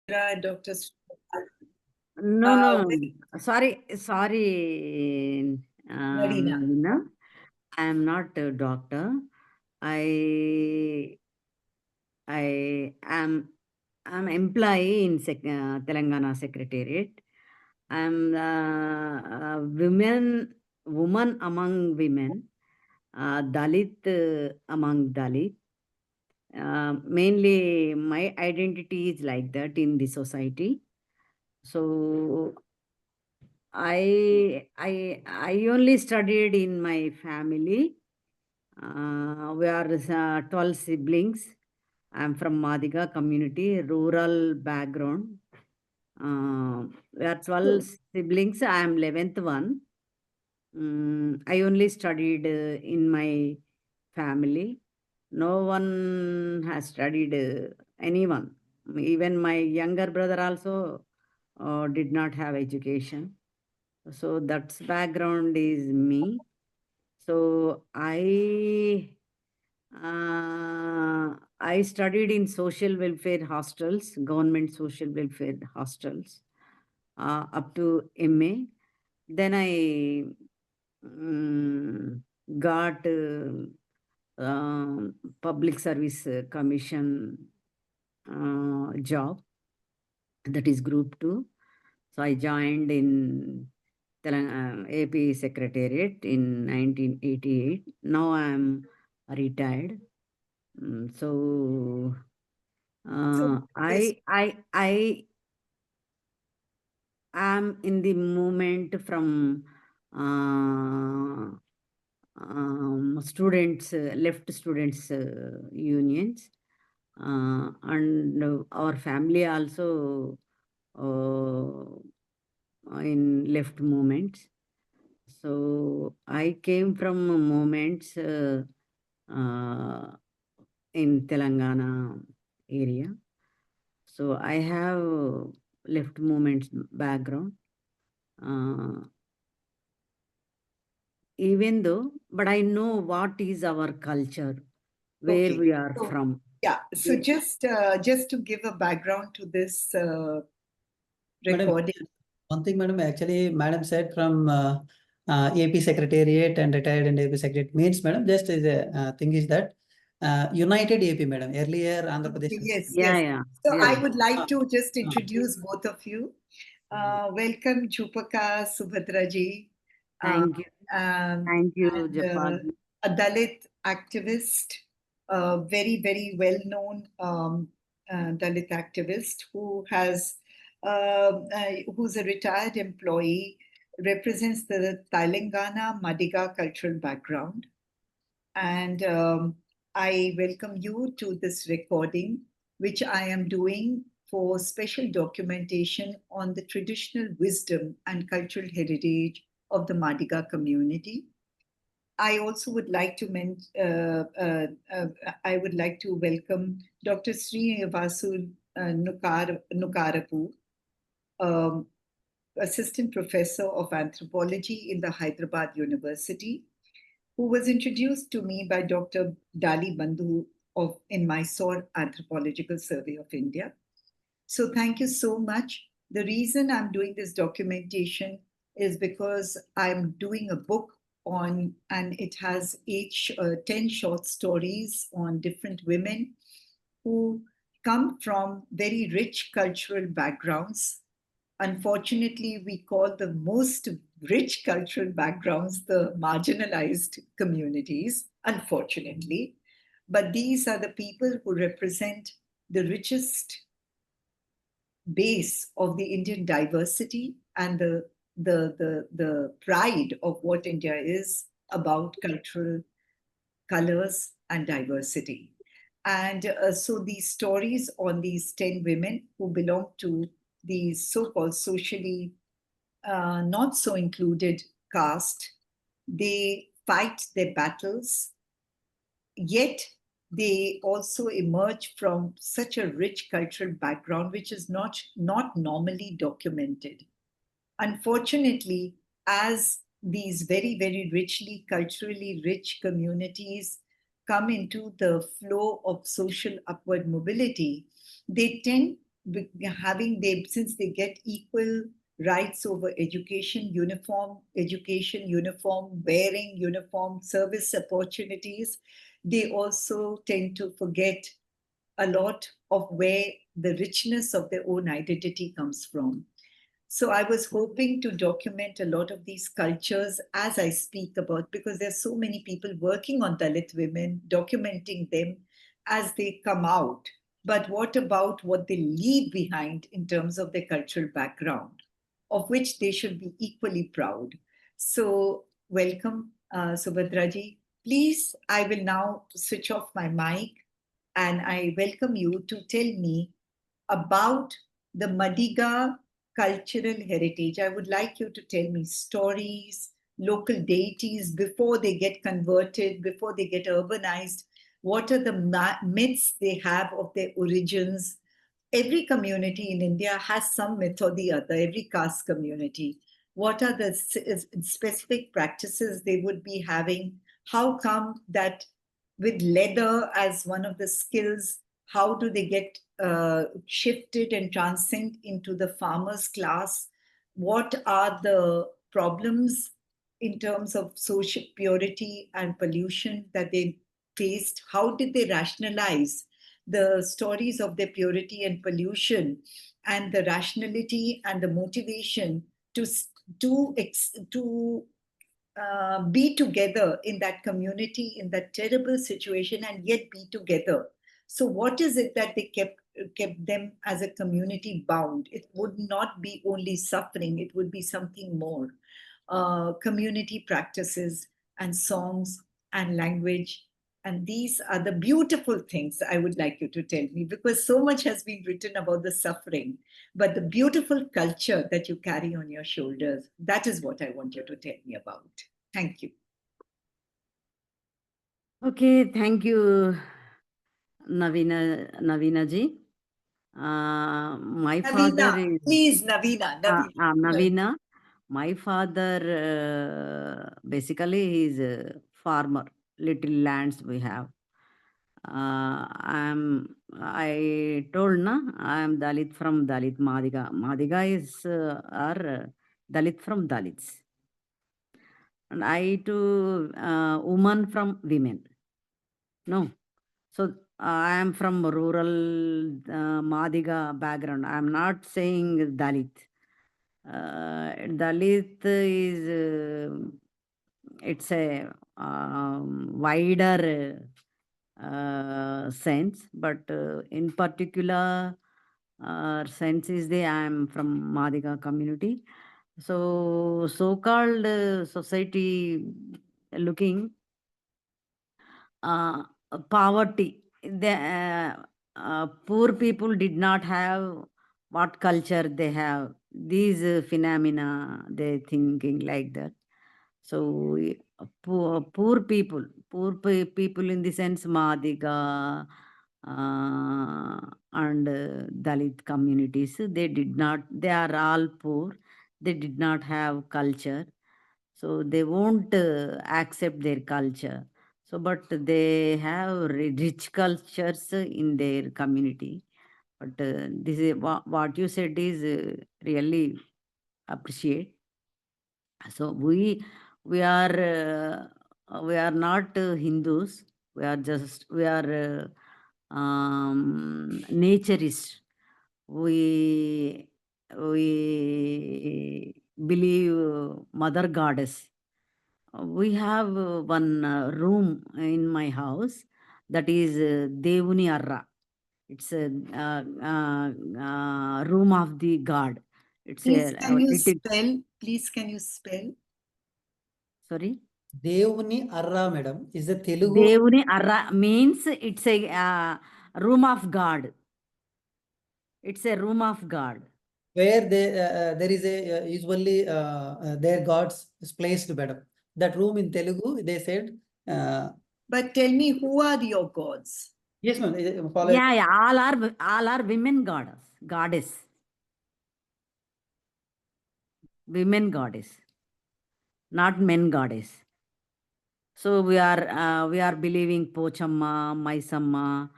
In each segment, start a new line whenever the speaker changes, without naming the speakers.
and Dr.
No,
Uh,
no. Sorry,
Marina.
Navina. I am not a doctor. I I am employee in Telangana Secretariat. I'm woman among women, Dalit among Dalit. Mainly, my identity is like that in the society. So I only studied in my family. We are 12 siblings. I'm from Madiga community, rural background. We are 12 siblings. I am 11th one. I only studied in my family. No one has studied anyone. Even my younger brother also did not have education. So that's background is me. So I studied in social welfare hostels, government social welfare hostels, up to MA. Then I got public service commission job, that is group 2. So I joined in AP Secretariat in 1988. Now I am retired. So
So, yes,
I am in the movement from uh, students, left students unions, and our family also in left movements. So I came from movements uh, in Telangana area. So I have left movements background. Uh, Even though, but I know what is our culture, where
okay.
we are
So,
from.
yeah. So
Yes.
just to give a background to this
Madam,
recording.
one thing, madam, actually, madam said from AP Secretariat and retired in AP Secretariat means, madam, just is a thing is that United AP, madam. Earlier, Andhra Pradesh.
Yes,
Yeah,
yes.
yeah,
So
yeah.
I would like
Uh,
to just
uh,
introduce both of you. Welcome, Krupakar, Subhadra ji, uh,
Thank you.
um,
Thank you,
and
Japad.
a Dalit activist, very, very well known Dalit activist who's a retired employee, represents the Telangana Madiga cultural background. And I welcome you to this recording, which I am doing for special documentation on the traditional wisdom and cultural heritage of the Madiga community. I also would like to I would like to welcome Dr. Srinivasu Nukarapu, um, assistant professor of anthropology in the Hyderabad University, who was introduced to me by Dr. Dali Bandhu in Mysore Anthropological Survey of India. So thank you so much. The reason I'm doing this documentation is because I'm doing a book on, and it has 10 short stories on different women who come from very rich cultural backgrounds. Unfortunately, we call the most rich cultural backgrounds the marginalized communities, unfortunately. But these are the people who represent the richest base of the Indian diversity and the pride of what India is about cultural colors and diversity. And so these stories on these 10 women who belong to the so called socially not so included caste, they fight their battles, yet they also emerge from such a rich cultural background which is not normally documented. Unfortunately, as these very, very richly, culturally rich communities come into the flow of social upward mobility, they tend since they get equal rights over education, uniform wearing, uniform service opportunities, they also tend to forget a lot of where the richness of their own identity comes from. So I was hoping to document a lot of these cultures as I speak about, because there's so many people working on Dalit women, documenting them as they come out. But what about what they leave behind in terms of their cultural background, of which they should be equally proud? So welcome, Subhadraji. Please, I will now switch off my mic and I welcome you to tell me about the Madiga cultural heritage. I would like you to tell me stories, local deities before they get converted, before they get urbanized. What are the myths they have of their origins? Every community in India has some myth or the other, every caste community. What are the specific practices they would be having? How come that with leather as one of the skills, how do they get shifted and transcend into the farmers class? What are the problems in terms of social purity and pollution that they faced? How did they rationalize the stories of their purity and pollution, and the rationality and the motivation to be together in that community, in that terrible situation, and yet be together? So what is it that they kept them as a community bound? It would not be only suffering, it would be something more. Community practices and songs and language, and these are the beautiful things I would like you to tell me, because so much has been written about the suffering, but the beautiful culture that you carry on your shoulders, that is what I want you to tell me about. Thank you.
Okay, thank you, Navina ji. My father
Navina,
is
please, Navina.
Navina. My father basically is a farmer. Little lands we have. I told na I am Dalit from Dalit Madiga. Madiga is are Dalit from Dalits, and I too woman from women. No, so I am from rural Madiga background. I am not saying Dalit. Dalit is it's a wider sense, but in particular sense is the I am from Madiga community. So so-called society looking uh, poverty. The poor people did not have what culture they have. These phenomena, they thinking like that. So people in the sense Madiga and Dalit communities, they are all poor. They did not have culture. So they won't accept their culture. So, but they have rich cultures in their community. But this is what you said is really appreciate. So we are not Hindus. We are naturists. We believe Mother Goddess. We have one room in my house that is Devuni Arra. It's a room of the god. It's
Please, can you
little.
spell? Please, can you spell?
Sorry.
Devuni Arra, madam, is the Telugu.
Devuni Arra means it's a room of God. It's a room of God.
Where there is a usually their gods is placed, madam. That room in Telugu, they said.
But tell me, who are your gods?
Yes, ma'am.
Yeah, all are women goddess. Women goddess, not men goddess. So we are believing Pochamma, Maisamma,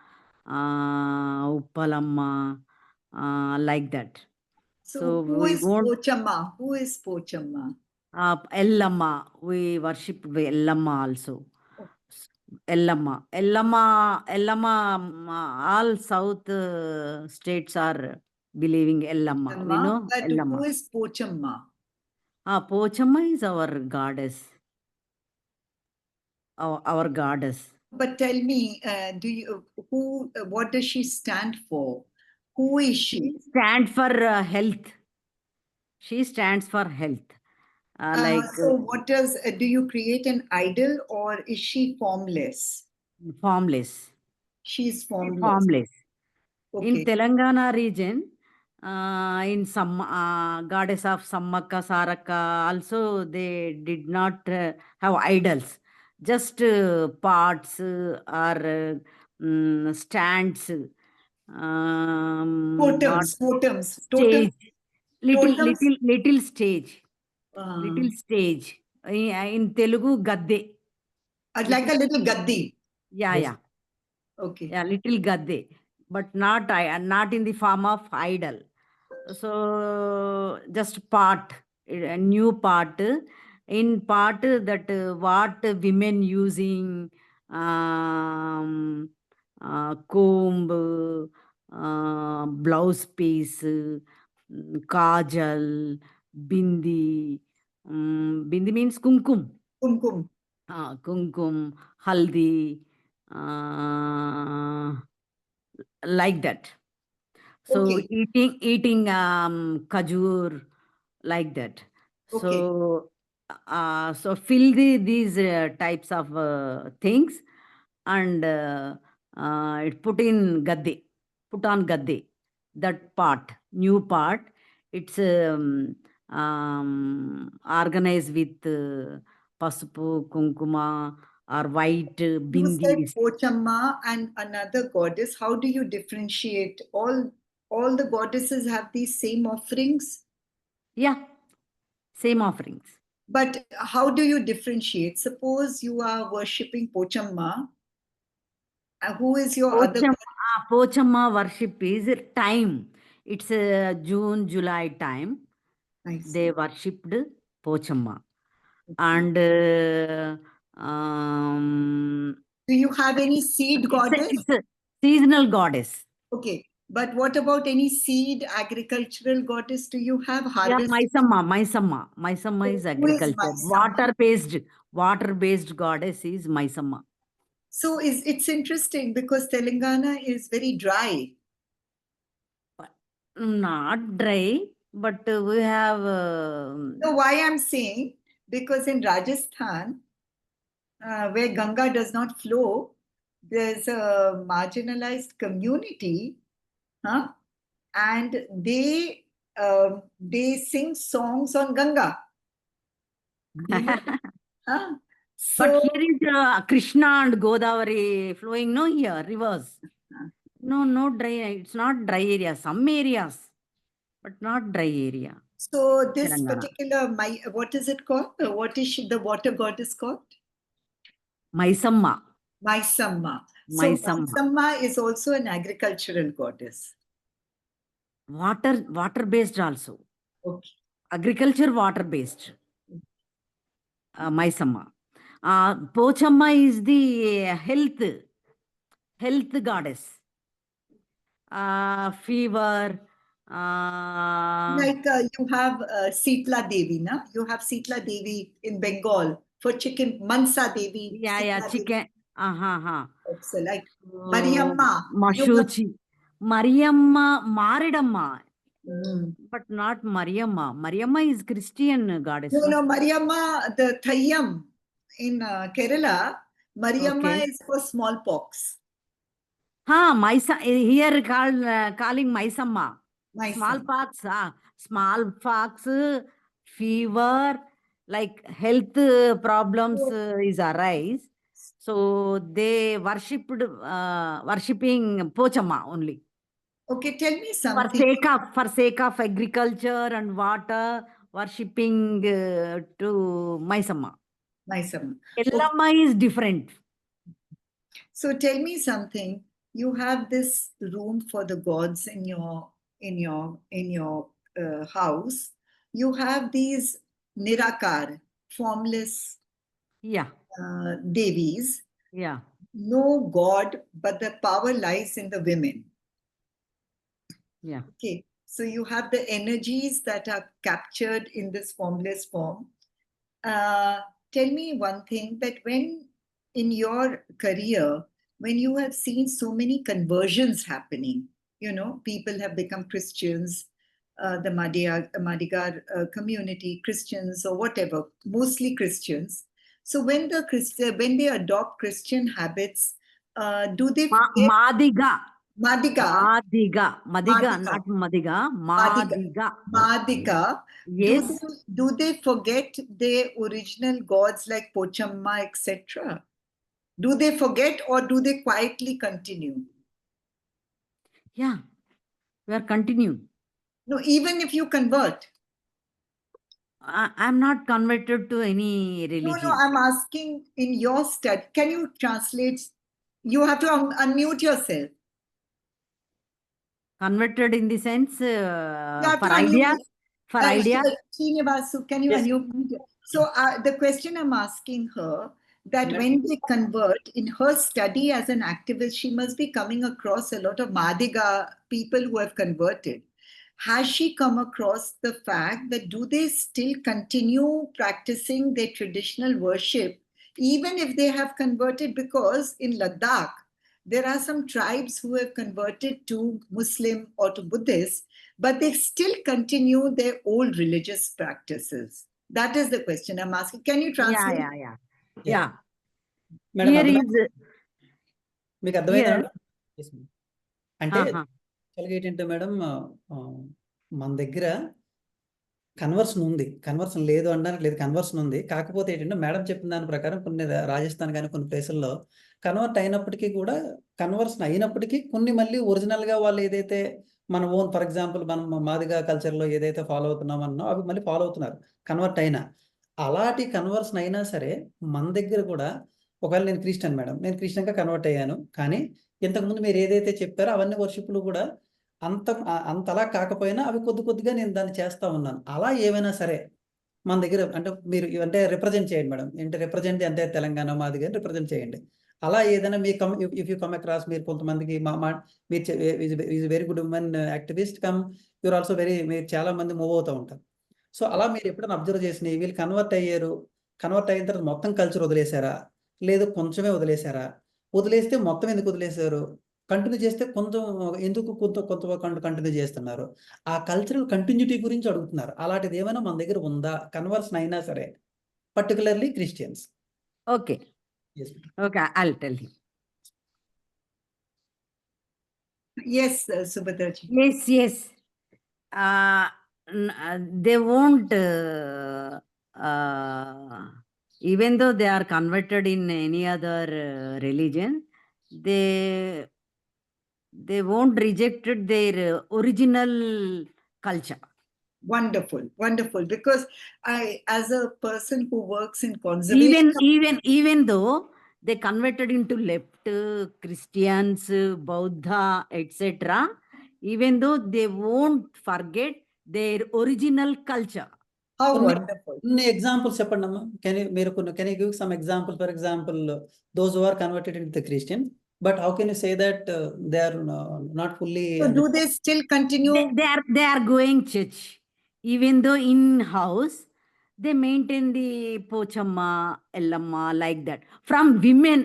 Uppalamma, like that.
So
So
who
we
is
won't.
Pochamma? Who is Pochamma?
Ellamma, we worship Ellamma also. Ellamma, all south states are believing Ellamma. We
Amma,
know
but who
Ellamma.
is Pochamma?
Pochamma is our goddess. Our goddess.
But tell me, what does she stand for? Who is
She
she?
stands for health. She stands for health.
So what do you create an idol or is she formless?
Formless.
She's formless.
Formless. In
Okay.
Telangana region, in some goddess of Sammaka, Saraka, also they did not have idols, just pots or stands, what
Totems,
stage, little,
totems.
little, little stage,
Uh,
little stage. In Telugu, gadde.
like a little gaddi.
Yeah,
Yes.
yeah.
Okay.
Yeah, little gadde, but not in the form of idol. So just part, a new part. In part that what women using comb, blouse piece, kajal, bindi. Bindi means kumkum.
Kumkum.
Kumkum, haldi, uh, like that. So
Okay.
eating kajur, like that.
Okay.
So fill these types of things and it put on gadde, that part, new part. It's organized with pasupu, kunkuma, or white
You said
bindis.
Pochamma and another goddess. How do you differentiate? All the goddesses have these same offerings,
Yeah, same offerings.
but how do you differentiate? Suppose you are worshipping Pochamma. Who is your other god?
Pochamma worship is time. It's June, July time.
Nice.
They worshipped Pochamma.
Okay.
And
Do you have any seed goddess?
it's a seasonal goddess.
Okay. But what about any seed agricultural goddess? Do you have
Yeah,
harvest?
Maisamma is
Who is
agriculture.
Maisama?
Water-based goddess is Maisamma.
So it's interesting because Telangana is very dry.
Not dry, but we have.
So why I'm saying, because in Rajasthan, where Ganga does not flow, there's a marginalized community, huh? And they sing songs on Ganga. You know, huh?
But
So
here is Krishna and Godavari flowing, no, here, rivers. No dry, it's not dry area. Some areas, but not dry area.
so this
Telangana.
particular what is it called? What is the water goddess called?
Maisamma.
Maisamma. So
Maisamma.
Maisamma is also an agricultural goddess.
Water based also.
Okay.
Agriculture water based. Maisamma. Pochamma is the health goddess. Fever.
Like you have Sitla Devi, na? You have Sitla Devi in Bengal for chicken. Mansa Devi,
Yeah,
Sitla Devi.
chicken.
So like Mariamma. You have,
Mashuchi. Mariamma, Maridamma,
mm.
but not Mariamma. Mariamma is Christian goddess,
No,
no?
no, Mariamma, the Thayyam in Kerala, Mariamma
Okay.
is for smallpox.
Here calling Maisamma.
Maisamma.
Smallpox, fever, like health problems
So,
is arise. So they worshipping Pochamma only.
okay, tell me
For
something.
sake of agriculture and water, worshipping to Maisamma.
Maisamma. Okay.
Ellamma is different.
So tell me something. You have this room for the gods in your in your house, you have these nirakar, formless
Yeah.
devis.
Yeah.
No God, but the power lies in the women.
Yeah.
Okay, so you have the energies that are captured in this formless form. Tell me one thing, that when in your career, when you have seen so many conversions happening, people have become Christians, the Madiga community, Christians or whatever, mostly Christians. So when they adopt Christian habits, do they forget
Madiga.
Madiga?
Madiga. Madiga,
Madiga.
not Madiga.
Madiga.
Madiga.
Madiga.
Yes.
Do they forget their original gods like Pochamma, etc.? Do they forget, or do they quietly continue?
Yeah. We are continuing.
No, even if you convert.
I'm not converted to any
No,
religion.
I'm asking in your study. Can you translate? You have to unmute yourself.
Converted in the sense for idea. For idea.
Srinivasu, can you
Yes.
unmute? So the question I'm asking her, that
Madam.
when they convert, in her study as an activist, she must be coming across a lot of Madiga people who have converted. Has she come across the fact that do they still continue practicing their traditional worship, even if they have converted? Because in Ladakh, there are some tribes who have converted to Muslim or to Buddhist, but they still continue their old religious practices. That is the question I'm asking. Can you translate?
Yeah.
Yeah.
Yeah.
Madam
Here
అర్థమైందా?
is
మీకు అర్థమైందా
here.
Madam? Yes, madam. అంటే యాక్చువల్గా ఏంటంటే madam, మన దగ్గర conversion ఉంది, conversion లేదు అనడానికి లేదు, కన్వర్షన్ ఉంది. కాకపోతే ఏంటంటే మేడం చెప్పిన దాని ప్రకారం కొన్ని రాజస్థాన్ కానీ కొన్ని ప్లేసుల్లో కన్వర్ట్ అయినప్పటికీ కూడా, కన్వర్షన్ అయినప్పటికీ కొన్ని మళ్ళీ ఒరిజినల్గా వాళ్ళు ఏదైతే మన ఓన్, ఫర్ ఎగ్జాంపుల్ మనం మాదిగా కల్చర్లో ఏదైతే ఫాలో అవుతున్నామన్నో అవి మళ్ళీ ఫాలో అవుతున్నారు కన్వర్ట్ అయినా. అలాంటి కన్వర్షన్ అయినా సరే మన దగ్గర కూడా, ఒకవేళ నేను క్రిస్టియన్ మేడం, నేను క్రిస్టియన్గా కన్వర్ట్ అయ్యాను, కానీ ఇంతకుముందు మీరు ఏదైతే చెప్పారో అవన్నీ వర్షిప్లు కూడా అంతలా కాకపోయినా అవి కొద్దిగా నేను దాన్ని చేస్తా ఉన్నాను. అలా ఏమైనా సరే మన దగ్గర, అంటే మీరు అంటే రిప్రజెంట్ చేయండి మేడం, ఏంటి రిప్రజెంట్ అంటే తెలంగాణ మాది కానీ రిప్రజెంట్ చేయండి. అలా ఏదైనా మీ ఇఫ్ యూ కమ్ అక్రాస్, మీరు కొంతమందికి మీరు is very good women activist come, you're also మీరు చాలా మంది మూవ్ అవుతూ ఉంటారు. సో అలా మీరు ఎప్పుడైనా అబ్జర్వ్ చేసినాయి, వీళ్ళు కన్వర్ట్ అయ్యారు, కన్వర్ట్ అయిన తర్వాత మొత్తం కల్చర్ వదిలేశారా, లేదు కొంచెమే వదిలేశారా, వదిలేస్తే మొత్తం ఎందుకు వదిలేశారు, కంటిన్యూ చేస్తే కొంచెం ఎందుకు కొంత కంటిన్యూ చేస్తున్నారు, ఆ కల్చరల్ కంటిన్యూటీ గురించి అడుగుతున్నారు. అలాంటిది ఏమైనా మన దగ్గర ఉందా, కన్వర్షన్ అయినా సరే, particularly Christians?
Okay. Okay, I'll tell you.
Yes, Subhadra ji.
Yes. They won't, even though they are converted in any other religion, they won't reject their original culture.
Wonderful. Because I, as a person who works in conservation,
Even though they converted into left, Christians, Buddha, etc., even though they won't forget their original culture.
how wonderful.
కొన్ని examples చెప్పండి అమ్మా. Can you give some example? For example, those who are converted into the Christian, but how can you say that they are not fully?
So do they still continue?
They are going church, even though in house they maintain the Pochamma, Ellamma, like that. From women,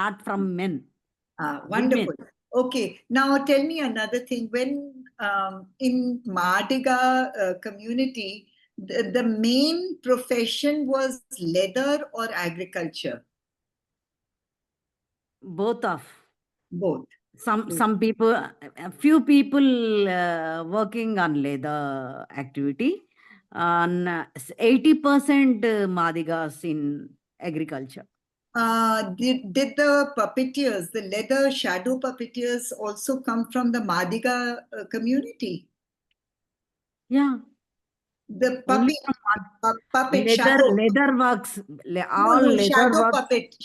not from men.
Wonderful.
Women.
Okay, now tell me another thing. When in Madiga community, the main profession was leather or agriculture?
Both of.
Both.
Some people, a few people working on leather activity, and 80% Madigas in agriculture.
Did the puppeteers, the leather shadow puppeteers, also come from the Madiga community?
Yeah.
The
Only
puppet
leather,
shadow.
leather works, all
No,
leather works.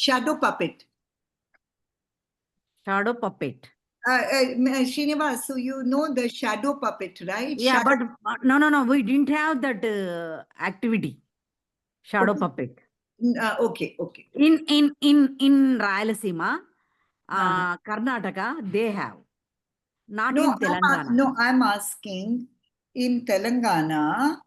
shadow puppet.
Shadow puppet.
Srinivasu, you know the shadow puppet, right?
Yeah,
Shadow,
but no, we didn't have that activity, shadow
okay.
puppet.
Okay.
In Rayalaseema,
Uh-huh.
Karnataka, they have. Not
No,
in Telangana.
I'm asking in Telangana,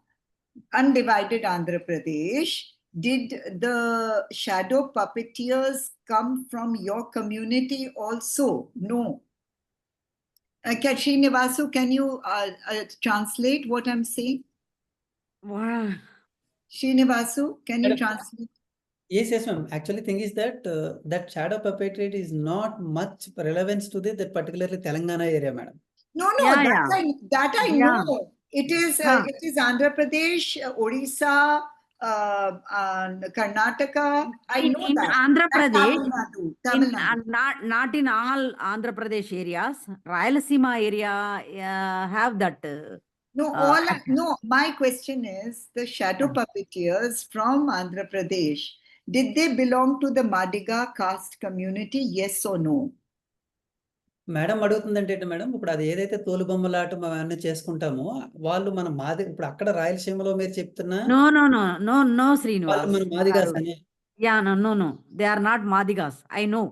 undivided Andhra Pradesh, did the shadow puppeteers come from your community also? No. Srinivasu, can you translate what I'm saying?
Wow.
Srinivasu, can you
Madam,
translate?
yes, ma'am. Actually, thing is that that shadow puppetry is not much relevance to that particularly Telangana area, madam.
No,
Yeah,
that I
yeah.
know. It
Huh.
is Andhra Pradesh, Odisha, Karnataka. I know
In
that.
Andhra
And
Pradesh,
Tamil Nadu.
not in all Andhra Pradesh areas, Rayalaseema area have that.
No, my question is the shadow puppeteers from Andhra Pradesh, did they belong to the Madiga caste community? Yes or no?
Madam అడుగుతుందంటే ఏంటి madam ఇప్పుడు అది ఏదైతే తోలుబొమ్మలాట మనం అన్నీ చేసుకుంటామో వాళ్ళు మన మాది ఇప్పుడు అక్కడ రాయలసీమలో మీరు చెప్తున్న
No,
వాళ్ళు
Srinivas.
మన మాదిగాస్ అని
Yeah, no. They are not Madigas. I know.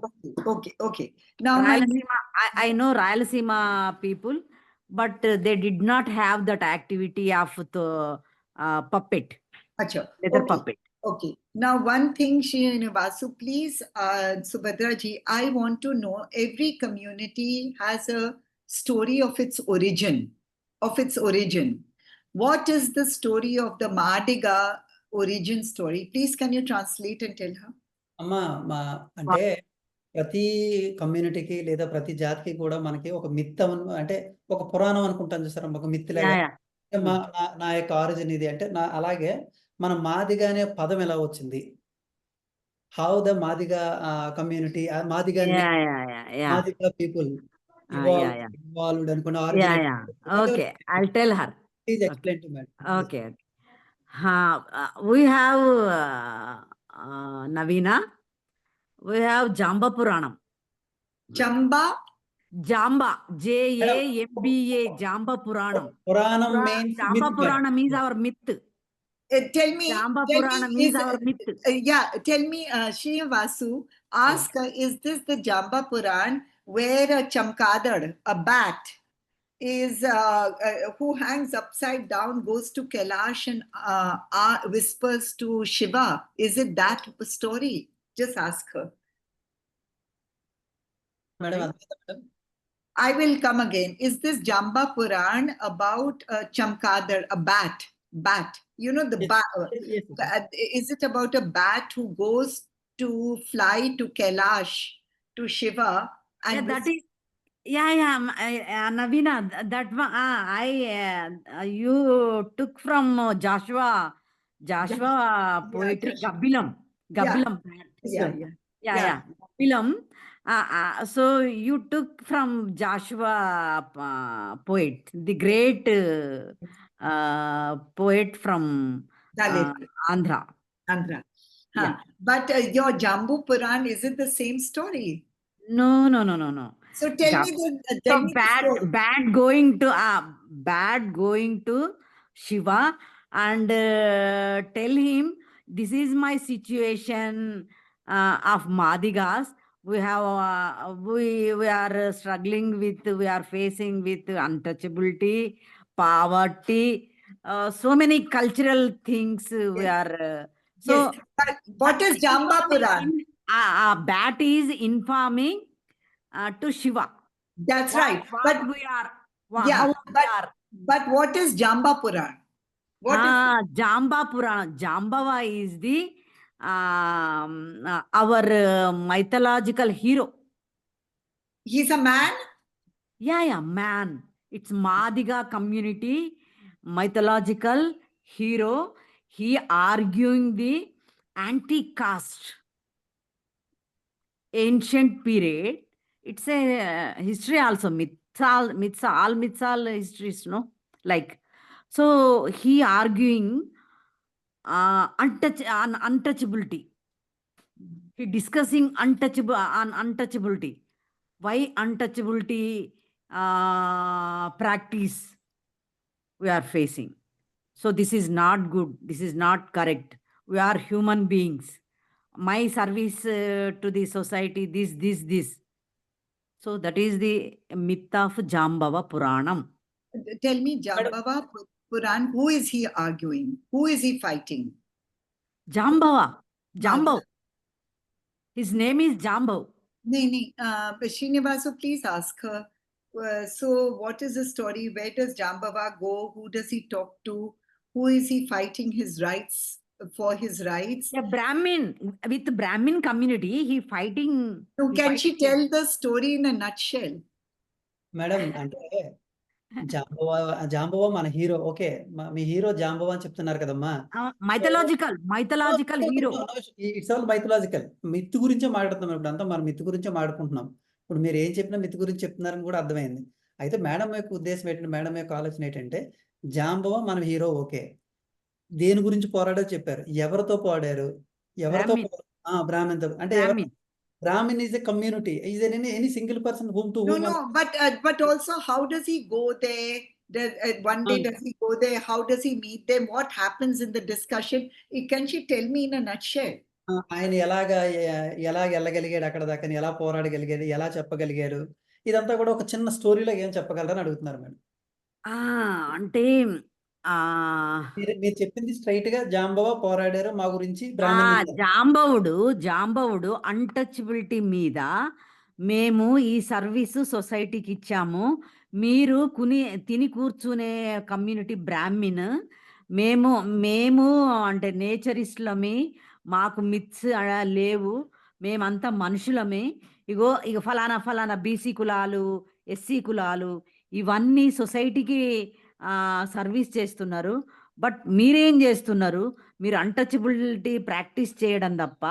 Okay. Now
Rayalaseema, I know Rayalaseema people, but they did not have that activity of the puppet,
Acha,
leather puppet.
Okay. Now, one thing, Srinivasu, please, Subhadra ji, I want to know every community has a story of its origin. What is the story of the Madiga origin story? Please, can you translate and tell her?
అమ్మా మా అంటే ప్రతి కమ్యూనిటీకి లేదా ప్రతి జాతికి కూడా మనకి ఒక మిత్ అంటే ఒక పురాణం అనుకుంటాం చూసారా ఒక మిత్ లాగా నా యొక్క ఆరిజిన్ ఇది అంటే అలాగే మన మాదిగా అనే పదం ఎలా వచ్చింది how the Madiga community Madiga Madiga people evolved అనుకున్న origin
Okay, I'll tell her.
Please explain to madam
Okay. We have Navina. We have Jamba Puranam.
Jamba,
Jamba, Jamba Puranam.
Puranam means
Jamba
myth.
Puranam is our myth.
tell me,
Jamba Puranam is our myth.
Tell me, Srinivasu, ask, is this the Jamba Puran where a Chamkadar, a bat, is who hangs upside down, goes to Kailash and whispers to Shiva? Is it that story? Just ask her.
Madam,
I will come again. Is this Jamba Puran about Chamkadar, a bat? You know the bat.
Yes.
Is it about a bat who goes to fly to Kailash, to Shiva? And
That is, Navina, that one, you took from Joshua poetry, Gabilam.
Yeah.
Gabilam. So you took from Joshua poet, the great poet from
Dalit.
Andhra.
Yeah. But your Jambu Puran, is it the same story?
No.
So tell me the story.
Bad going to Shiva and tell him this is my situation of Madigas. We are struggling with, we are facing with untouchability, poverty, so many cultural things we are.
Yes. But what is Jamba Puran?
Bat is informing to Shiva.
That's right.
But we are.
But what is Jamba Puran?
Jamba Purana. Jambava is the our mythological hero.
He's a man?
Yeah, man. It's Madiga community, mythological hero. He arguing the anti-caste. Ancient period. It's a history also, all histories, no? Like, so he arguing untouchability. He discussing untouchability. why untouchability practice we are facing. So this is not good. This is not correct. We are human beings. My service to the society, this. So that is the myth of Jambava Puranam.
Tell me, Jambava Puran, who is he arguing? Who is he fighting?
Jambava. Jambav. His name is Jambav.
No. Srinivasu, please ask her. So what is the story? Where does Jambava go? Who does he talk to? Who is he fighting his rights for his rights?
A Brahmin, with the Brahmin community, he fighting.
So can she tell the story in a nutshell?
Madam అంటే జాంబవ మన hero. Okay, మీ hero Jambava అని చెప్తున్నారు కదమ్మా.
Mythological hero.
It's all mythological. Myth గురించే మాట్లాడుతున్నాం ఇప్పుడు అంతా. మనం మిత్ గురించే మాట్లాడుకుంటున్నాం. ఇప్పుడు మీరు ఏం చెప్పినా మిత్ గురించి చెప్తున్నారని కూడా అర్థమైంది. అయితే మేడం యొక్క ఉద్దేశం ఏంటంటే, మేడం యొక్క ఆలోచన ఏంటంటే, జాంబవ మన హీరో. ఓకే, దేని గురించి పోరాడో చెప్పారు. ఎవరితో పోరాడారు? ఎవరితో? బ్రాహ్మణ్తో. అంటే Brahmin is a community. Is there any single person whom to whom?
No, but also how does he go there? One day does he go there? How does he meet them? What happens in the discussion? Can she tell me in a nutshell?
ఆయన ఎలాగ వెళ్ళగలిగాడు అక్కడ దాకా, ఎలా పోరాడగలిగాడు, ఎలా చెప్పగలిగాడు, ఇదంతా కూడా ఒక చిన్న స్టోరీలో ఏం చెప్పగలరని అడుగుతున్నారు మేడం.
అంటే
మీరు చెప్పింది స్ట్రైట్ గా జాంబవ పోరాడారు మా గురించి.
జాంబవుడు అన్టచబిలిటీ మీద మేము ఈ సర్వీసు సొసైటీకి ఇచ్చాము. మీరు తిని కూర్చునే కమ్యూనిటీ బ్రాహ్మిన్. మేము అంటే నేచరిస్టులమి, మాకు మిత్స్ లేవు, మేమంతా మనుషులమే. ఇక ఫలానా బీసీ కులాలు, ఎస్సీ కులాలు ఇవన్నీ సొసైటీకి సర్వీస్ చేస్తున్నారు. బట్ మీరేం చేస్తున్నారు? మీరు అన్టచబిలిటీ ప్రాక్టీస్ చేయడం తప్ప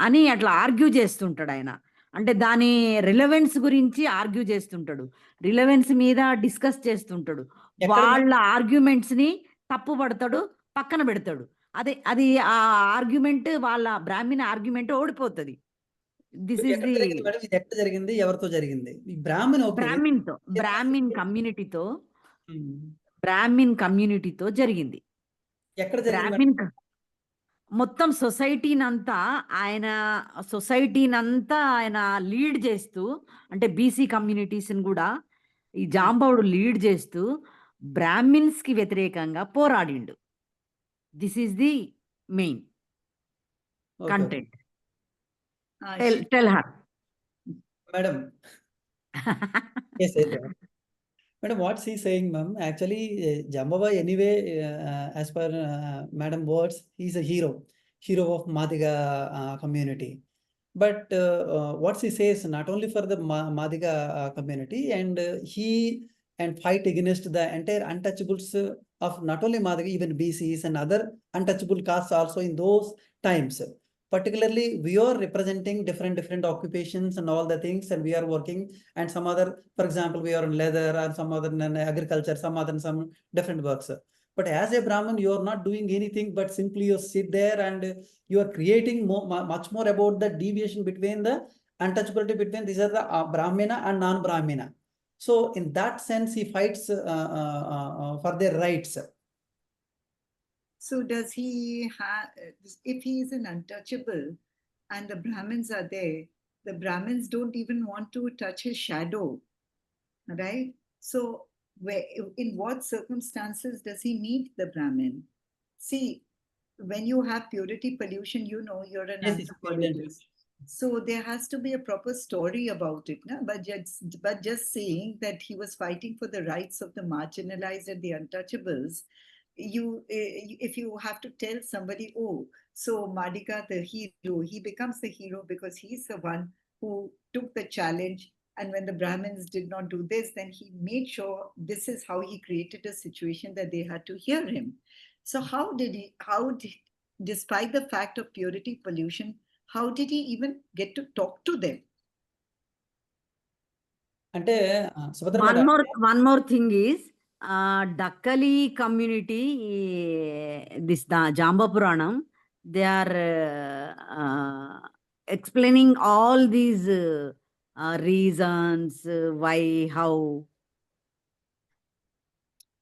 అని అట్లా ఆర్గ్యూ చేస్తుంటాడు ఆయన. అంటే దాని రిలవెన్స్ గురించి ఆర్గ్యూ చేస్తుంటాడు, రిలవెన్స్ మీద డిస్కస్ చేస్తుంటాడు. వాళ్ళ ఆర్గ్యుమెంట్స్ని తప్పు పడతాడు, పక్కన పెడతాడు. అది ఆ ఆర్గ్యుమెంట్, వాళ్ళ బ్రాహ్మణ ఆర్గ్యుమెంట్ ఓడిపోతుంది. దిస్ ఇస్ ది
ఎక్కడ జరిగింది, ఎవరితో జరిగింది?
బ్రాహ్మిన్ కమ్యూనిటీతో జరిగింది.
ఎక్కడ జరిగింది?
మొత్తం సొసైటీనంతా ఆయన లీడ్ చేస్తూ, అంటే బీసీ కమ్యూనిటీస్ని కూడా ఈ జాంబవుడు లీడ్ చేస్తూ బ్రాహ్మిన్స్ కి వ్యతిరేకంగా పోరాడిండు. This is the main content. Tell her.
Madam. Yes, Madam, what's he saying, ma'am? Actually, Jambava anyway, as per Madam words, he's a hero of Madiga community. But what he says, not only for the Madiga community, and he fight against the entire untouchables of not only Madiga, even BCs and other untouchable castes also in those times. Particularly, we are representing different occupations and all the things, and we are working, and some other, for example, we are in leather or some other in agriculture, some different works. But as a Brahmin, you are not doing anything, but simply you sit there and you are creating much more about the deviation between the untouchability between these are the Brahmina and non-Brahmina. So in that sense, he fights for their rights.
So does he have, if he is an untouchable and the Brahmins are there, the Brahmins don't even want to touch his shadow, right? So in what circumstances does he meet the Brahmin? See, when you have purity pollution, you're an anthropologist. So there has to be a proper story about it, no? But just saying that he was fighting for the rights of the marginalized and the untouchables, if you have to tell somebody, oh, so Madiga, the hero, he becomes the hero because he's the one who took the challenge, and when the Brahmins did not do this, then he made sure this is how he created a situation that they had to hear him. So how did despite the fact of purity pollution, how did he even get to talk to them?
Ante
one more thing is, Dakkali community, this Jamba Puranam, they are explaining all these reasons, why, how.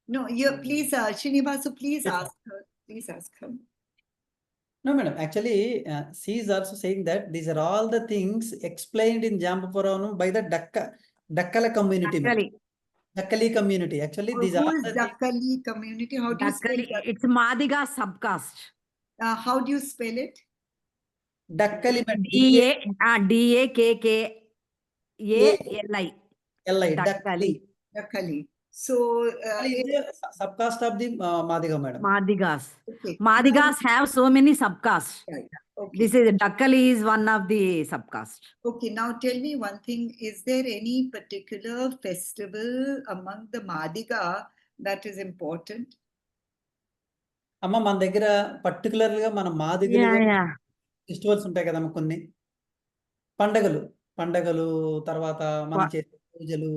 No, please, Srinivasu, please
Yes,
ask her. Please ask her.
No, madam. Actually, she is also saying that these are all the things explained in Jambapuranam by the Dakkala community, madam.
Dakkali.
Dakkali community. Actually, these
Who
are
is
the things.
Dakkali community? How do you spell
Dakkali,
that?
it's Madiga subcaste.
How do you spell it?
Dakkali, madam.
Dakkali.
Dakkali.
Dakkali. So,
Dakkali is a subcaste of the Madiga, madam.
Madigas.
okay.
Madigas have so many subcastes.
Right. Okay.
This is Dakkali is one of the subcaste.
Okay, now tell me one thing. Is there any particular festival among the Madiga that is important?
అమ్మ మన దగ్గర particular గా మన మాదిగలుగా
Yeah.
Festivals ఉంటాయి కదమ్మా కొన్ని పండగలు తర్వాత మనం చేసే పూజలు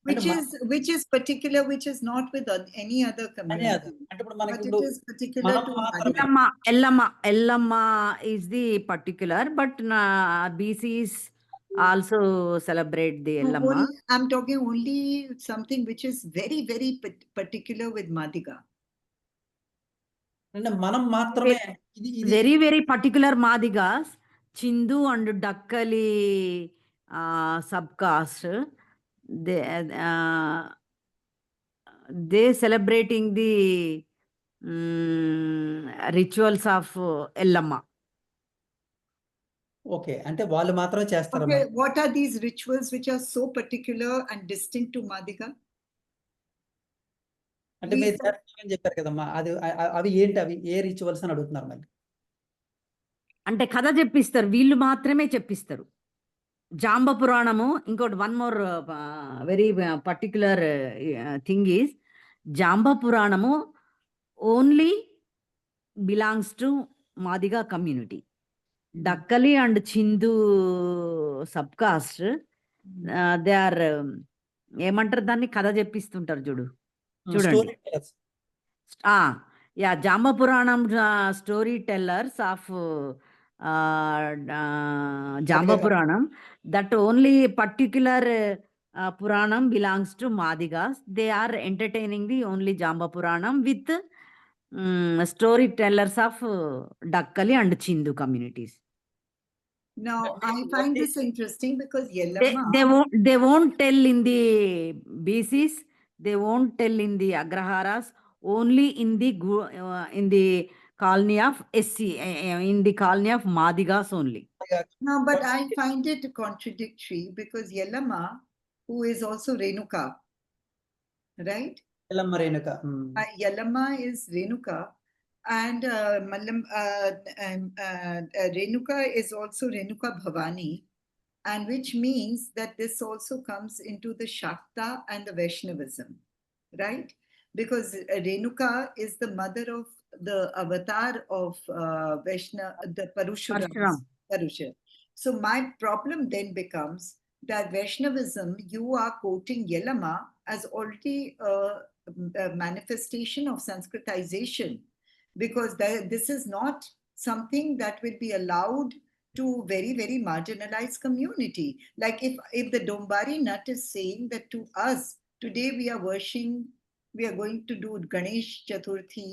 Which is particular, which is not with any other community.
అంటే ఇప్పుడు మనకి
But it
ఇప్పుడు
is particular
మనం
to
మాత్రమే
Madiga. Ellamma is the particular, but BCs also celebrate the
No,
Ellamma.
I'm talking only something which is very, very particular with Madiga.
అంటే మనం మాత్రమే
Very, very particular Madigas, Chindu and Dakkali subcaste, they celebrating the rituals of Ellamma.
Okay అంటే వాళ్ళు మాత్రమే చేస్తారు
Okay, what are these rituals which are so particular and distinct to Madiga?
అంటే మీరు చేస్తారని చెప్పారు కదమ్మా అవి ఏంటి అవి ఏ రిచువల్స్ అని అడుగుతున్నారు మళ్ళీ
అంటే కథ చెప్పిస్తారు వీళ్ళు మాత్రమే చెప్పిస్తారు జాంబ పురాణము ఇంకోటి one more very particular thing is Jamba Puranamu only belongs to Madiga community Dakkali and Chindu subcaste they are ఏమంటారు దాన్ని కథ చెప్పిస్తుంటారు చూడండి yeah జాంబ Puranam story tellers of Jamba Puranam that only particular Puranam belongs to Madigas they are entertaining the only Jamba Puranam with storytellers of Dakkali and Chindu communities.
Now, I find this interesting because Yellamma...
They won't tell in the BCs, they won't tell in the Agraharas, only in the colony of SC, in the colony of Madigas only.
No, but I find it contradictory because Yellamma, who is also Renuka, right? Yellamma is Renuka, and Renuka is also Renuka Bhavani, and which means that this also comes into the Shakta and the Vaishnavism, right? Because Renuka is the mother of the avatar of the Parashuram. So my problem then becomes that Vaishnavism, you are quoting Yellamma as already a manifestation of Sanskritization, because this is not something that will be allowed to very, very marginalized community. Like if the Dombari Nat is saying that to us, today we are going to do Ganesh Chaturthi,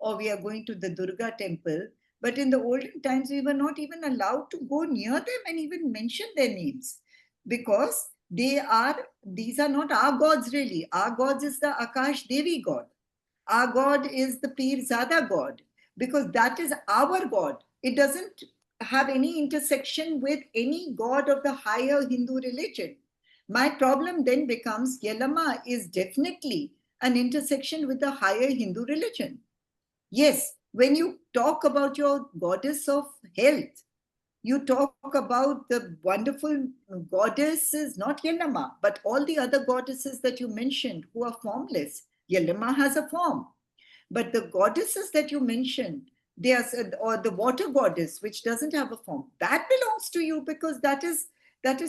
or we are going to the Durga temple, but in the olden times, we were not even allowed to go near them and even mention their names, because these are not our gods really. Our gods is the Akash Devi god. Our god is the Pir Zada god, because that is our god. It doesn't have any intersection with any god of the higher Hindu religion. My problem then becomes Yellamma is definitely an intersection with the higher Hindu religion. Yes, when you talk about your goddess of health, you talk about the wonderful goddesses, not Yellamma, but all the other goddesses that you mentioned who are formless. Yellamma has a form. But the goddesses that you mentioned, they are, or the water goddess, which doesn't have a form, that belongs to you, because that is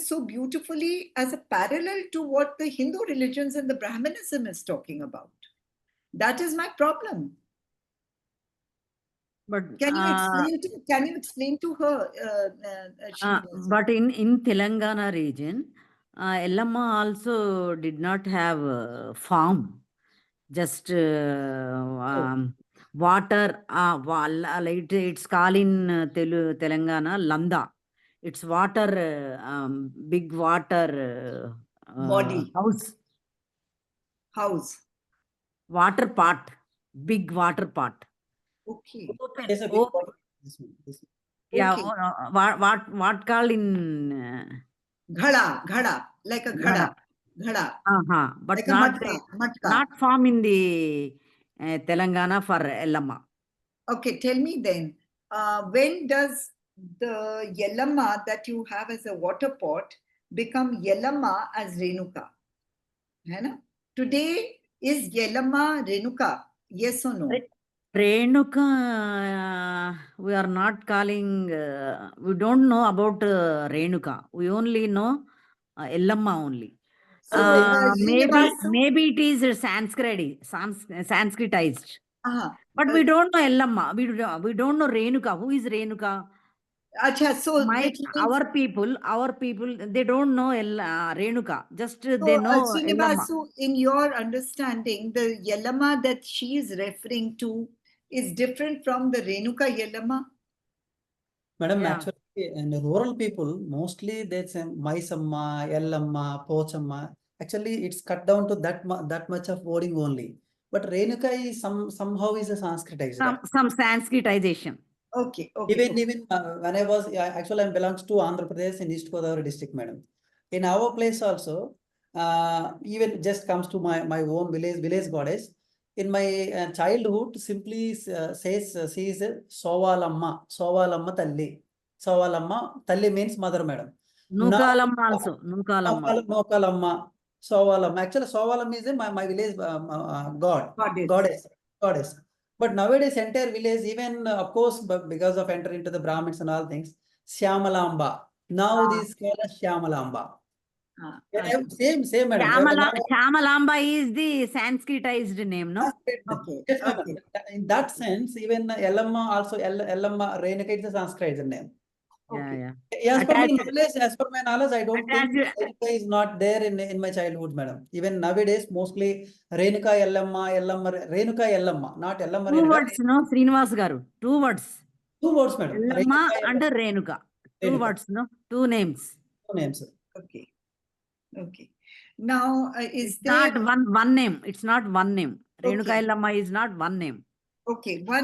so beautifully as a parallel to what the Hindu religions and the Brahmanism is talking about. That is my problem.
But
can you explain to her?
But in Telangana region, Ellamma also did not have farm. Just water, it's called in Telangana Landa. It's water, big water
Body.
house. Water pot, big water pot.
Okay.
Open.
There's a big
Open.
body. This one.
Yeah.
Okay.
What called in
Ghada, like a ghada.
But
Like a matka.
not farm in the Telangana for Ellamma.
Okay, tell me then, when does the Yellamma that you have as a water pot become Yellamma as Renuka? है ना? Today, is Yellamma Renuka? Yes or no?
Renuka, we are not calling, we don't know about Renuka. We only know Ellamma only.
So, Srinivasu,
Maybe it is Sanskritized. But we don't know Ellamma. We don't know Renuka. Who is Renuka?
Acha, so which means,
Our people, they don't know Renuka. Just they know Ellamma.
Srinivasu, in your understanding, the Yellamma that she is referring to is different from the Renuka Yellamma?
Madam,
Yeah.
actually, in rural people, mostly they say Maisamma, Ellamma, Pochamma. Actually, it's cut down to that much of wording only. But Renuka is somehow is a Sanskritized.
Some Sanskritization.
Okay.
Even when I was actually I belongs to Andhra Pradesh in East Godavari district, madam. In our place also, even just comes to my own village goddess. In my childhood, simply says she is Sovalamma Talli. Sovalamma Talli means mother, madam.
Nukalamma also.
Nukalamma. Sovalamma. Actually, Sovalamma is my village goddess. But nowadays, entire village, even of course, but because of enter into the Brahmins and all things, Shyamalamba. Now this called as Shyamalamba. Same, madam.
Shyamalamba is the Sanskritized name, no?
Okay.
Yes, madam. In that sense, even Ellamma also Ellamma Renuka is a Sanskritized name.
Yeah.
As per my knowledge, I don't think Renuka is not there in my childhood, madam. Even nowadays, mostly Renuka Ellamma, Renuka Ellamma, not Ellamma
Two
Renuka.
words, no, Srinivasu garu. Two words.
Two words, madam.
Ellamma and Renuka. Two words, no? Two names.
Two names.
Okay. Now, is
it's
there
not one name? It's not one name. Renuka
Okay.
Ellamma is not one name.
Okay, my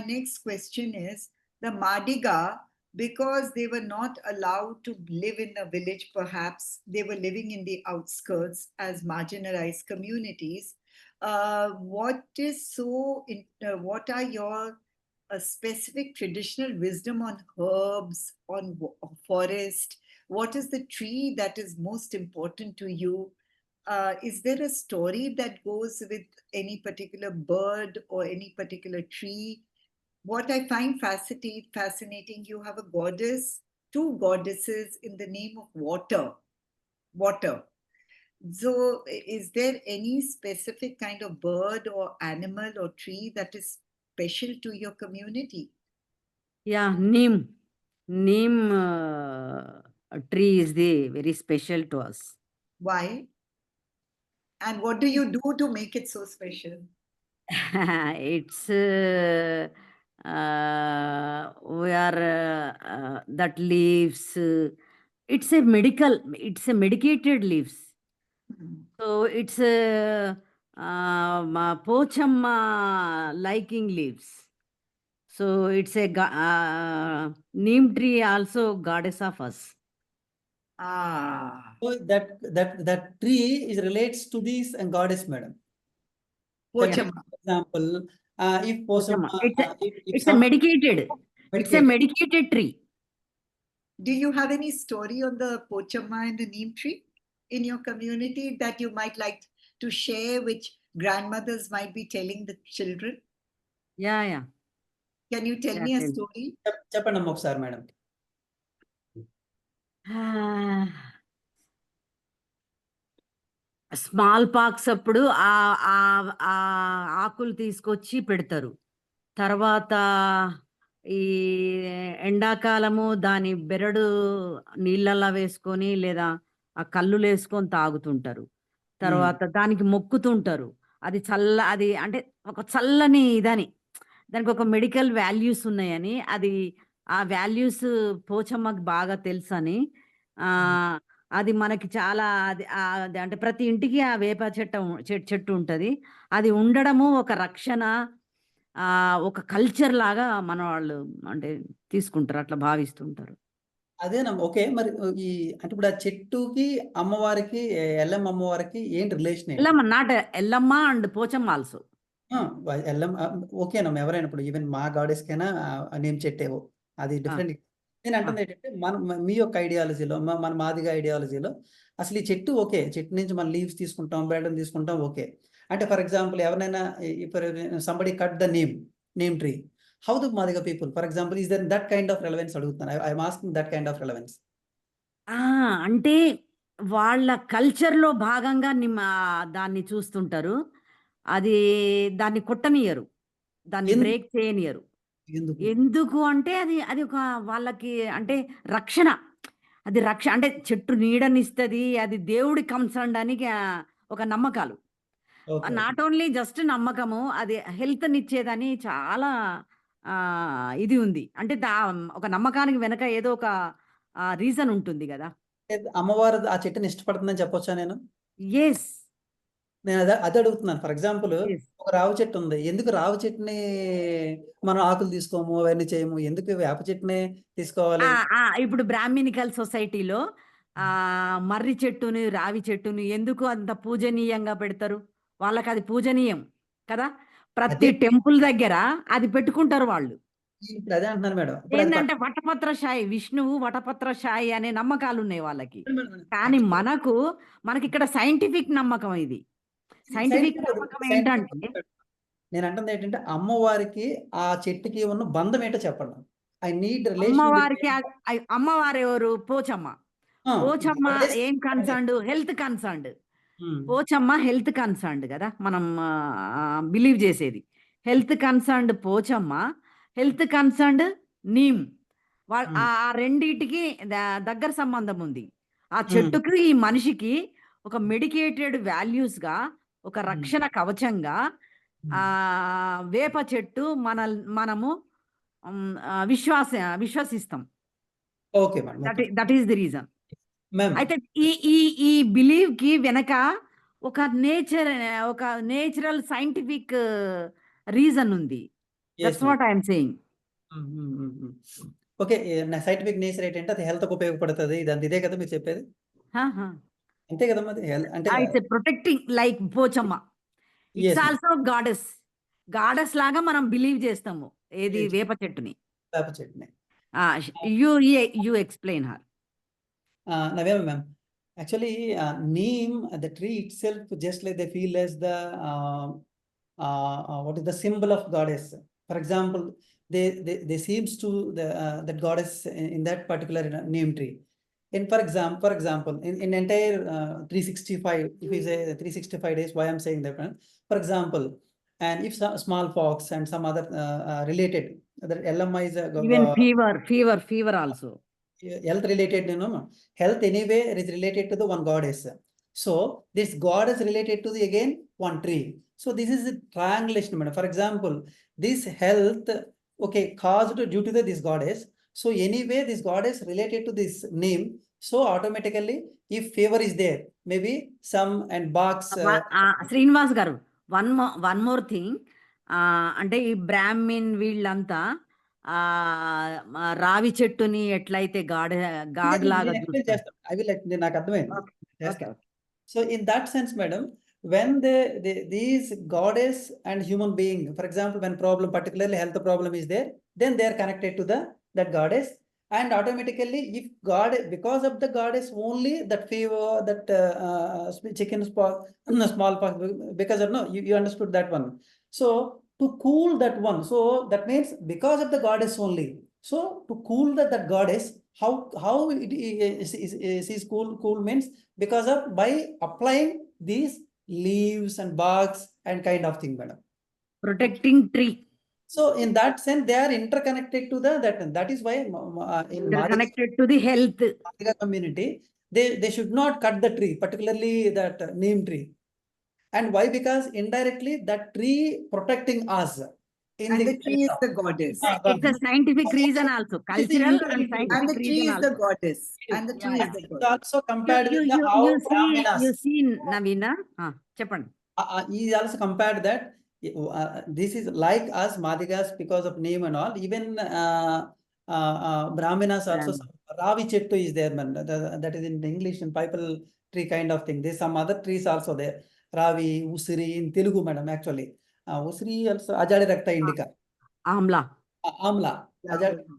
next question is the Madiga, because they were not allowed to live in a village, perhaps they were living in the outskirts as marginalized communities. What are your specific traditional wisdom on herbs, on forest? What is the tree that is most important to you? Is there a story that goes with any particular bird or any particular tree? What I find fascinating, you have a goddess, two goddesses in the name of water. So is there any specific kind of bird or animal or tree that is special to your community?
Yeah, neem tree is the very special to us.
Why? And what do you do to make it so special?
It's we are that leaves. It's a medicated leaves. So it's Pochamma liking leaves. So it's a neem tree also goddess of us.
So that tree is relates to this goddess, madam.
Pochamma.
For example, if Pochamma,
it's a medicated. It's a medicated tree.
Do you have any story on the Pochamma and the neem tree in your community that you might like to share, which grandmothers might be telling the children?
Yeah.
Can you tell me a story?
Chepandamma ఒకసారి madam.
Small pox అప్పుడు ఆకులు తీసుకొచ్చి పెడతారు. తర్వాత ఈ ఎండాకాలము దాని బెరడు నీళ్ళల్లో వేసుకొని లేదా ఆ కల్లులేసుకొని తాగుతుంటారు. తర్వాత దానికి మొక్కుతుంటారు. అది అంటే ఒక చల్లని ఇదని. దానికి ఒక మెడికల్ వాల్యూస్ ఉన్నాయని, అది ఆ వాల్యూస్ పోచమ్మకి బాగా తెలుసని, అది మనకి చాలా అది అంటే ప్రతి ఇంటికి ఆ వేప చెట్టు ఉంటది. అది ఉండడము ఒక రక్షణ, ఒక కల్చర్ లాగా మన వాళ్ళు అంటే తీసుకుంటారు. అట్లా భావిస్తుంటారు.
అదేనమ్మా. ఓకే. మరి ఈ అంటే ఇప్పుడు ఆ చెట్టుకి, అమ్మవారికి, ఎల్లమ్మ అమ్మవారికి ఏంటి రిలేషన్ ఏంటి?
Yellamma not Yellamma and Pochamma also.
ఆ! ఎల్లమ్మ ఓకేనమ్మా. ఎవరైనా ఇప్పుడు ఈవెన్ మా గాడెస్‌కైనా నేమ్ చెట్టేవో అది
ఆ!
డిఫరెంట్. నేను
ఆ!
అంటుంది ఏంటంటే మీ యొక్క ఐడియాలజీలో మన మాదిగ ఐడియాలజీలో అసలు ఈ చెట్టు ఓకే. చెట్టు నుంచి మనం లీవ్స్ తీసుకుంటాం, బెరడుని తీసుకుంటాం ఓకే. అంటే ఫర్ ఎగ్జాంపుల్ ఎవరినైనా ఇప్పుడు somebody cut the neem tree. How do Madiga people for example is there that kind of relevance అడుగుతున్నాను. I am asking that kind of relevance.
అంటే వాళ్ళ కల్చర్‌లో భాగంగా దాన్ని చూస్తుంటారు. అది దాన్ని కొట్టనియ్యరు. దాన్ని
ఎందు
బ్రేక్ చేయనియ్యరు.
ఎందుకు?
ఎందుకు అంటే అది ఒక వాళ్ళకి అంటే రక్షణ. అది అంటే చెట్టు నీడనిస్తది. అది దేవుడి కన్సర్న్డ్ అని ఒక నమ్మకాలు.
Okay. Okay.
Not only just నమ్మకము. అది హెల్త్‌నిచ్చేదని చాలా ఇది ఉంది. అంటే ఒక నమ్మకానికి వెనక ఏదో ఒక రీజన్ ఉంటుంది గదా!
అమ్మవారు ఆ చెట్టుని ఇష్టపడుతుందని చెప్పొచ్చా నేను?
యెస్.
నేను అదే అడుగుతున్నాను. For example
yes.
ఒక రావి చెట్టు ఉంది. ఎందుకు రావి చెట్టుని మనం ఆకులు తీసుకోము, అవన్నీ చేయము. ఎందుకు వేప చెట్టునే
ఆ!
తీసుకోవాలి?
ఆ! ఇప్పుడు బ్రాహ్మినికల్ సొసైటీలో మర్రి చెట్టుని, రావి చెట్టుని ఎందుకు అంత పూజనీయంగా పెడతారు? వాళ్ళకది పూజనీయం కదా!
అదే
ప్రతి టెంపుల్ దగ్గర అది పెట్టుకుంటారు వాళ్ళు.
ఇప్పుడు అదే అంటున్నాను మేడం. ఇప్పుడు అది
ఏందంటే వటపత్రశాయి, విష్ణువు వటపత్రశాయి అనే నమ్మకాలున్నాయి వాళ్ళకి.
మేడం
కానీ
యాక్చువల్లీ
మనకిక్కడ సైంటిఫిక్ నమ్మకం ఇది. సైంటిఫిక్ నమ్మకం ఏంటంటే
నేను అంటుంది ఏంటంటే అమ్మవారికి ఆ చెట్టుకి ఉన్న బంధం ఏంటో చెప్పండి. ఐ నీడ్ రిలేషన్
అమ్మవారికి
బిట్వీన్
అమ్మవారెవరు? పోచమ్మ.
ఆ!
పోచమ్మ
గాడెస్
ఏం
గాడెస్.
కన్సర్న్డ్? Health concerned.
హ్మ్.
పోచమ్మ హెల్త్ కన్సర్న్డ్ గదా! మనం బిలీవ్ జేసేది. Health concerned Pochamma, health concerned neem.
హ్మ్.
ఆ రెండిటికి దగ్గర సంబంధం ఉంది. ఆ
హ్మ్.
చెట్టుకి, ఈ మనిషికి ఒక మెడికేటెడ్ వాల్యూస్‌గా, ఒక
హ్మ్.
రక్షణ కవచంగా
హ్మ్.
వేప చెట్టు మనము విశ్వసిస్తాం.
Okay madam. Okay.
That is the reason.
Ma'am
అయితే ఈ ఈ ఈ బిలీవ్‌కి వెనక ఒక ఒక నేచురల్ సైంటిఫిక్ రీజన్ ఉంది.
Yes
that's
ma'am.
What I am saying.
Hmm. Hmm. Hmm. హ్మ్. ఓకే. సైంటిఫిక్ నేచర్ ఏంటంటే అది హెల్త్‌కి ఉపయోగపడతది. ఇదే కదా మీరు చెప్పేది?
ఆహా!
అంతే కదమ్మా! అది అంటే
it's protecting like Pochamma. It's
yes ma'am.
Also goddess. Goddess లాగా మనం బిలీవ్ చేస్తాము. ఏది వేప చెట్టుని.
వేప చెట్టుని.
ఆ! You you explain her.
Navya ma'am, actually, neem, the tree itself, just like they feel as the what is the symbol of goddess. For example, they seems to that goddess in that particular neem tree. For example, in entire 365, if we say 365 days, why I'm saying that? For example, and if smallpox and some other related, that LMI is
even fever also.
health related, health anyway is related to the one goddess. So this goddess related to the again one tree. So this is a triangulation, madam. For example, this health okay caused due to this goddess. So anyway this goddess related to this name. So automatically if fever is there, maybe some and box
Srinivas గారు, one more thing. అంటే ఈ Brahmin వీళ్ళంతా రావి చెట్టుని ఎట్లయితే God లాగా
నేను explain
చూస్తారు.
చేస్తాను. ఐ విల్ నాకు అర్థమైంది.
ఓకే. ఓకే.
చేస్తాను.
Okay.
So in that sense, madam, when these goddess and human being, for example, when problem, particularly health problem is there, then they are connected to that goddess, and automatically, if God, because of the goddess only, that fever, that chicken pox, smallpox, because of no, you understood that one. So to cool that one, so that means because of the goddess only. So to cool that goddess, how it is cool means because of by applying these leaves and barks and kind of thing, madam.
Protecting tree.
So in that sense, they are interconnected to that is why in
connected to the health.
Madiga community, they should not cut the tree, particularly that neem tree. And why? Because indirectly that tree protecting us in
And
the
the tree is the goddess.
It's a scientific reason also,
It is the
cultural and
utility.
And
scientific
the tree
reason
is the
also.
goddess. And the tree is
And
the
it's
goddess.
also compared with the how
You
Brahmanas.
see, Navina, చెప్పండి.
He also compared that this is like us Madigas because of name and all. Even Brahmanas also. Ravi Chettu is there, man. That is in English and Pipal tree kind of thing. There's some other trees also there. Ravi, Usiri in Telugu, madam. Actually, Usiri also Ajadi Rakta Indica.
Amla.
Amla.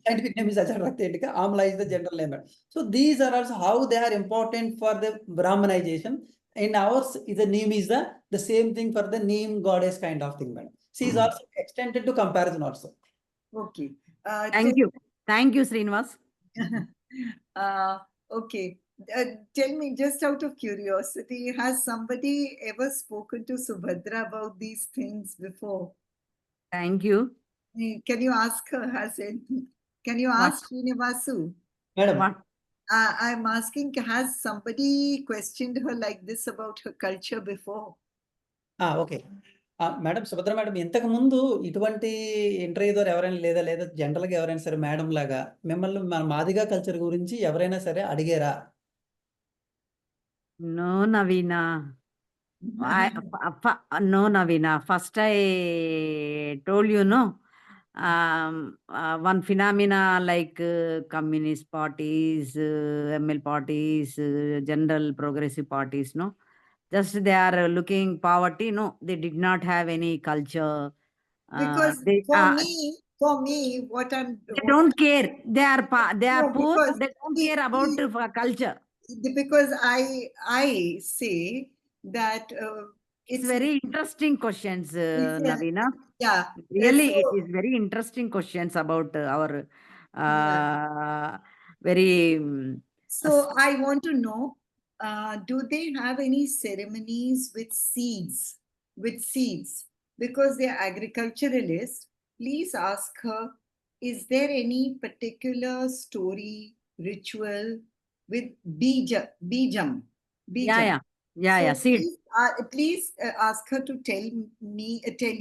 Scientific name is Ajadi Rakta Indica. Amla is the general name. So these are also how they are important for the Brahmanization. In ours, the name is the same thing for the name goddess kind of thing, madam. She is also extended to comparison also.
Okay.
Thank you, Srinivas.
Okay. Tell me, just out of curiosity, has somebody ever spoken to Subhadra about these things before?
Thank you.
Can you ask her? Can you ask Srinivasu?
Madam.
What?
I'm asking, has somebody questioned her like this about her culture before?
Okay. Madam Subhadra madam ఇంతకు ముందు ఇటువంటి interview ద్వారా ఎవరైనా లేదా జనరల్గా ఎవరైనా సరే madam లాగా మిమ్మల్ని మన మాదిగా కల్చర్ గురించి ఎవరైనా సరే అడిగారా?
No, Navina. No, Navina. First I told you, no. One phenomena like communist parties, ML parties, general progressive parties, no. Just they are looking poverty. No, they did not have any culture.
Because for me,
they don't care. They are poor. They don't care about culture.
Because I say that
it's very interesting questions, Navina.
Yeah.
Really, it is very interesting questions about our very.
So I want to know, do they have any ceremonies with seeds? Because they're agriculturalists. Please ask her, is there any particular story, ritual with bijam?
Yeah, seed.
Please ask her to tell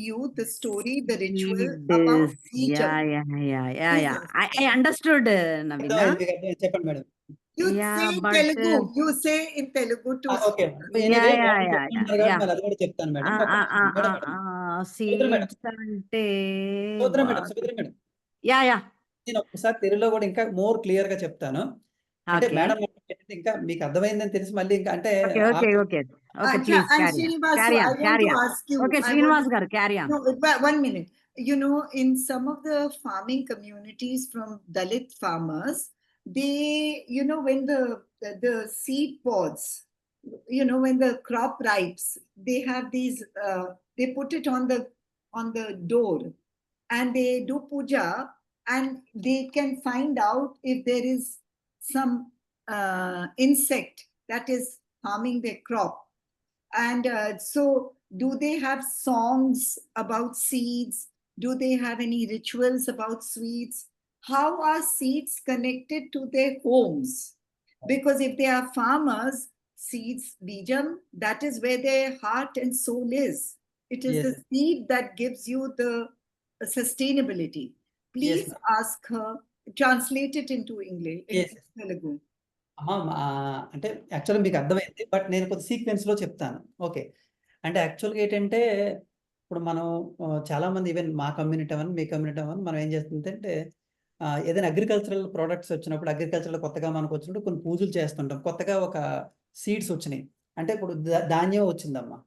you the story, the ritual about bijam.
Yeah. I understood, Navina.
చెప్పండి madam.
You say Telugu. You say in Telugu too.
Okay. చెప్తాను madam.
Seeds అంటే
Subhadra madam.
Yeah.
నేను ఒకసారి తెలుగులో కూడా ఇంకా more clear గా చెప్తాను. అంటే మేడం ఇంకా మీకు అర్థమైందని తెలిసి మళ్ళీ ఇంకా అంటే
Okay, please carry on. Okay, Srinivas garu, carry on.
No, 1 minute. You know, in some of the farming communities from Dalit farmers, they, you know, when the seed pods, you know, when the crop ripes, they have these, they put it on the door and they do puja, and they can find out if there is some insect that is harming their crop. And so do they have songs about seeds? Do they have any rituals about seeds? How are seeds connected to their homes? Because if they are farmers, seeds, bijam, that is where their heart and soul is. It is the seed that gives you the sustainability. Please ask her, translate it into English, Telugu.
అంటే యాక్చువల్గా మీకు అర్థమైంది, but నేను కొంచెం sequence లో చెప్తాను. Okay. అంటే యాక్చువల్గా ఏంటంటే ఇప్పుడు మనం చాలా మంది ఈవెన్ మా కమ్యూనిటీ అవన్నీ మీ కమ్యూనిటీ అవన్నీ మనం ఏం చేస్తుందంటే ఏదైనా అగ్రికల్చరల్ ప్రోడక్ట్స్ వచ్చినప్పుడు అగ్రికల్చర్లో కొత్తగా మనకు వచ్చినప్పుడు కొన్ని పూజలు చేస్తుంటాం. కొత్తగా ఒక సీడ్స్ వచ్చినాయి అంటే ఇప్పుడు ధాన్యం వచ్చిందమ్మా,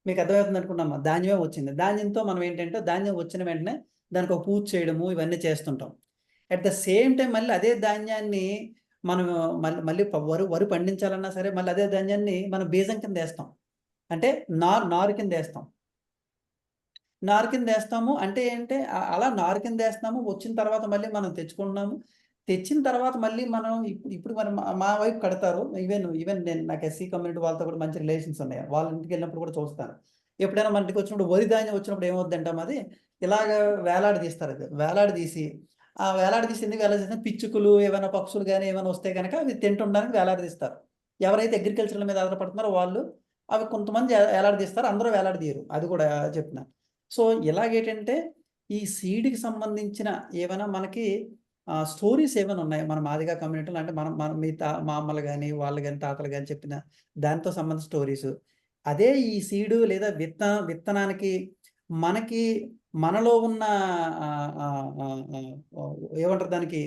మీకు అర్థమవుతుంది అనుకున్నామ్మా, ధాన్యమే వచ్చింది. ధాన్యంతో మనం ఏంటంటే ధాన్యం వచ్చిన వెంటనే దానికి ఒక పూజ చేయడము ఇవన్నీ చేస్తుంటాం. అట్ ద సేమ్ టైం మళ్ళీ అదే ధాన్యాన్ని మనం మళ్ళీ వరి పండించాలన్నా సరే మళ్ళీ అదే ధాన్యాన్ని మనం బీజం కింద వేస్తాం, అంటే నారు కింద వేస్తాం. నారు కింద వేస్తాము అంటే ఏంటంటే అలా నారు కింద వేస్తాము. వచ్చిన తర్వాత మళ్ళీ మనం తెచ్చుకుంటున్నాము. తెచ్చిన తర్వాత మళ్ళీ మనం ఇప్పుడు మనం మా వైపు కడతారు. ఈవెన్ నేను నాకు ఎస్సీ కమ్యూనిటీ వాళ్ళతో కూడా మంచి రిలేషన్స్ ఉన్నాయి. వాళ్ళ ఇంటికి వెళ్ళినప్పుడు కూడా చూస్తాను. ఎప్పుడైనా మన ఇంటికి వచ్చినప్పుడు వరి ధాన్యం వచ్చినప్పుడు ఏమవుద్ది అంటాం, అది ఇలాగ వేలాడి తీస్తారు. అది వేలాడి తీసి వేలాడదీసి ఎందుకు వేలాడదీస్తారు? పిచ్చుకలు ఏమైనా పక్షులు కానీ ఏమైనా వస్తే కనుక అవి తింటుండడానికి వేలాడదీస్తారు. ఎవరైతే అగ్రికల్చర్ మీద ఆధారపడుతున్నారో వాళ్ళు అవి కొంతమంది వేలాడదీస్తారు, అందరూ వేలాడదీయరు. అది కూడా చెప్తున్నాను. సో ఇలాగేంటంటే ఈ సీడ్కి సంబంధించిన ఏమైనా మనకి స్టోరీస్ ఏమైనా ఉన్నాయి మన మాదిగా కమ్యూనిటీలో, అంటే మనం మన మీ మా అమ్మలు కానీ వాళ్ళు కానీ తాతలు కానీ చెప్పిన దాంతో సంబంధించిన స్టోరీస్. అదే ఈ సీడు లేదా విత్తనానికి మనకి మనలో ఉన్న ఏమంటారు దానికి,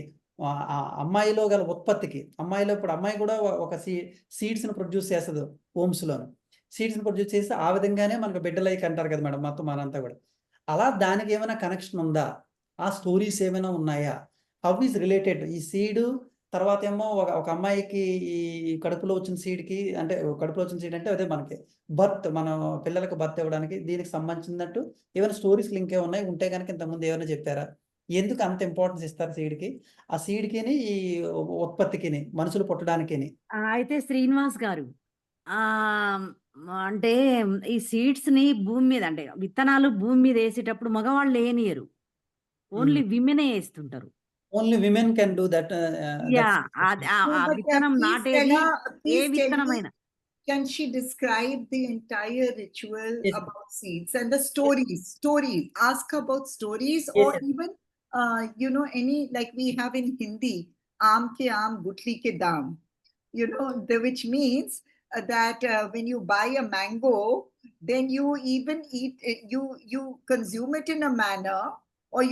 అమ్మాయిలో గల ఉత్పత్తికి, అమ్మాయిలో ఇప్పుడు అమ్మాయి కూడా ఒక సీడ్స్ని ప్రొడ్యూస్ చేస్తుంది హోమ్స్లోను. సీడ్స్ని ప్రొడ్యూస్ చేసి ఆ విధంగానే మనకు బిడ్డలైకి అంటారు కదా మేడం, మొత్తం మనంతా కూడా. అలా దానికి ఏమైనా కనెక్షన్ ఉందా? ఆ స్టోరీస్ ఏమైనా ఉన్నాయా? హౌ ఈజ్ రిలేటెడ్ ఈ సీడు? తర్వాత ఏమో ఒక అమ్మాయికి ఈ కడుపులో వచ్చిన సీడ్కి, అంటే కడుపులో వచ్చిన సీడ్ అంటే అదే మనకి బర్త్, మన పిల్లలకు బర్త్ ఇవ్వడానికి దీనికి సంబంధించినట్టు ఏమైనా స్టోరీస్ లింక్ ఏమైనా ఉన్నాయి? ఉంటే కనుక ఇంతకుముందు ఏమైనా చెప్పారా? ఎందుకు అంత ఇంపార్టెన్స్ ఇస్తారు సీడ్కి? ఆ సీడ్కిని ఈ ఉత్పత్తికిని మనుషులు పుట్టడానికిని.
అయితే శ్రీనివాస్ గారు, అంటే ఈ సీడ్స్ని భూమి మీద, అంటే విత్తనాలు భూమి మీద వేసేటప్పుడు మగవాళ్ళు ఏనియరు, ఓన్లీ విమెనే వేస్తుంటారు.
Only women can do that.
Yeah, ఆ విత్తనం నాటేది ఏ విత్తనమైనా.
Can she describe the entire ritual
Yes.
about seeds and the stories? Stories. Ask about stories,
Yes,
or
yes.
even, any, like we have in Hindi, aam ke aam, gutli ke dam. Which means that when you buy a mango, then you even eat it, you consume it in a manner, or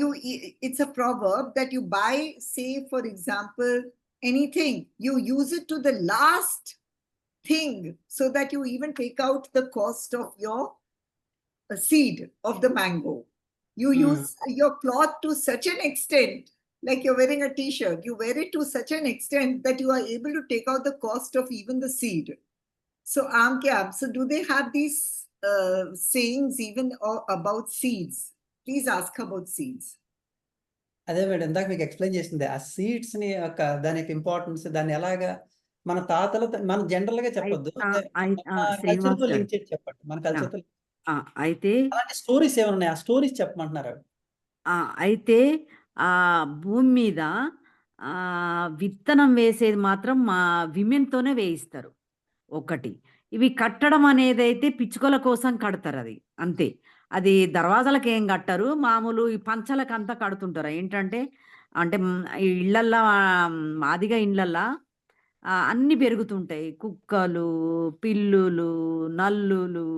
it's a proverb that you buy, say for example, anything, you use it to the last thing, so that you even take out the cost of your seed of the mango. You use your cloth to such an extent, like you're wearing a t-shirt, you wear it to such an extent that you are able to take out the cost of even the seed. So so do they have these sayings even about seeds? Please ask about seeds.
అదే madam, ఇందాక మీకు explain చేసింది ఆ seeds ని దానికి importance, దాన్ని ఎలాగా మన తాతలు, మన జనరల్ గా చెప్పొద్దు, కల్చర్ తో లింక్ చేసి చెప్పండి. మన కల్చర్ తో
అయితే
అలాంటి స్టోరీస్ ఏమైనా ఉన్నాయి? ఆ స్టోరీస్ చెప్పమంటున్నారు.
అయితే భూమి మీద విత్తనం వేసేది మాత్రం మా విమెన్తోనే వేయిస్తారు. ఒకటి, ఇవి కట్టడం అనేది అయితే పిచ్చుకల కోసం కడతారు, అది అంతే. అది దర్వాజాలకు ఏం కట్టరు, మామూలు ఈ పంచలకు అంతా కడుతుంటారు. ఏంటంటే అంటే ఈ ఇళ్ళల్లో, మాదిగా ఇళ్ళల్లో అన్నీ పెరుగుతుంటాయి, కుక్కలు, పిల్లులు, నల్లులు,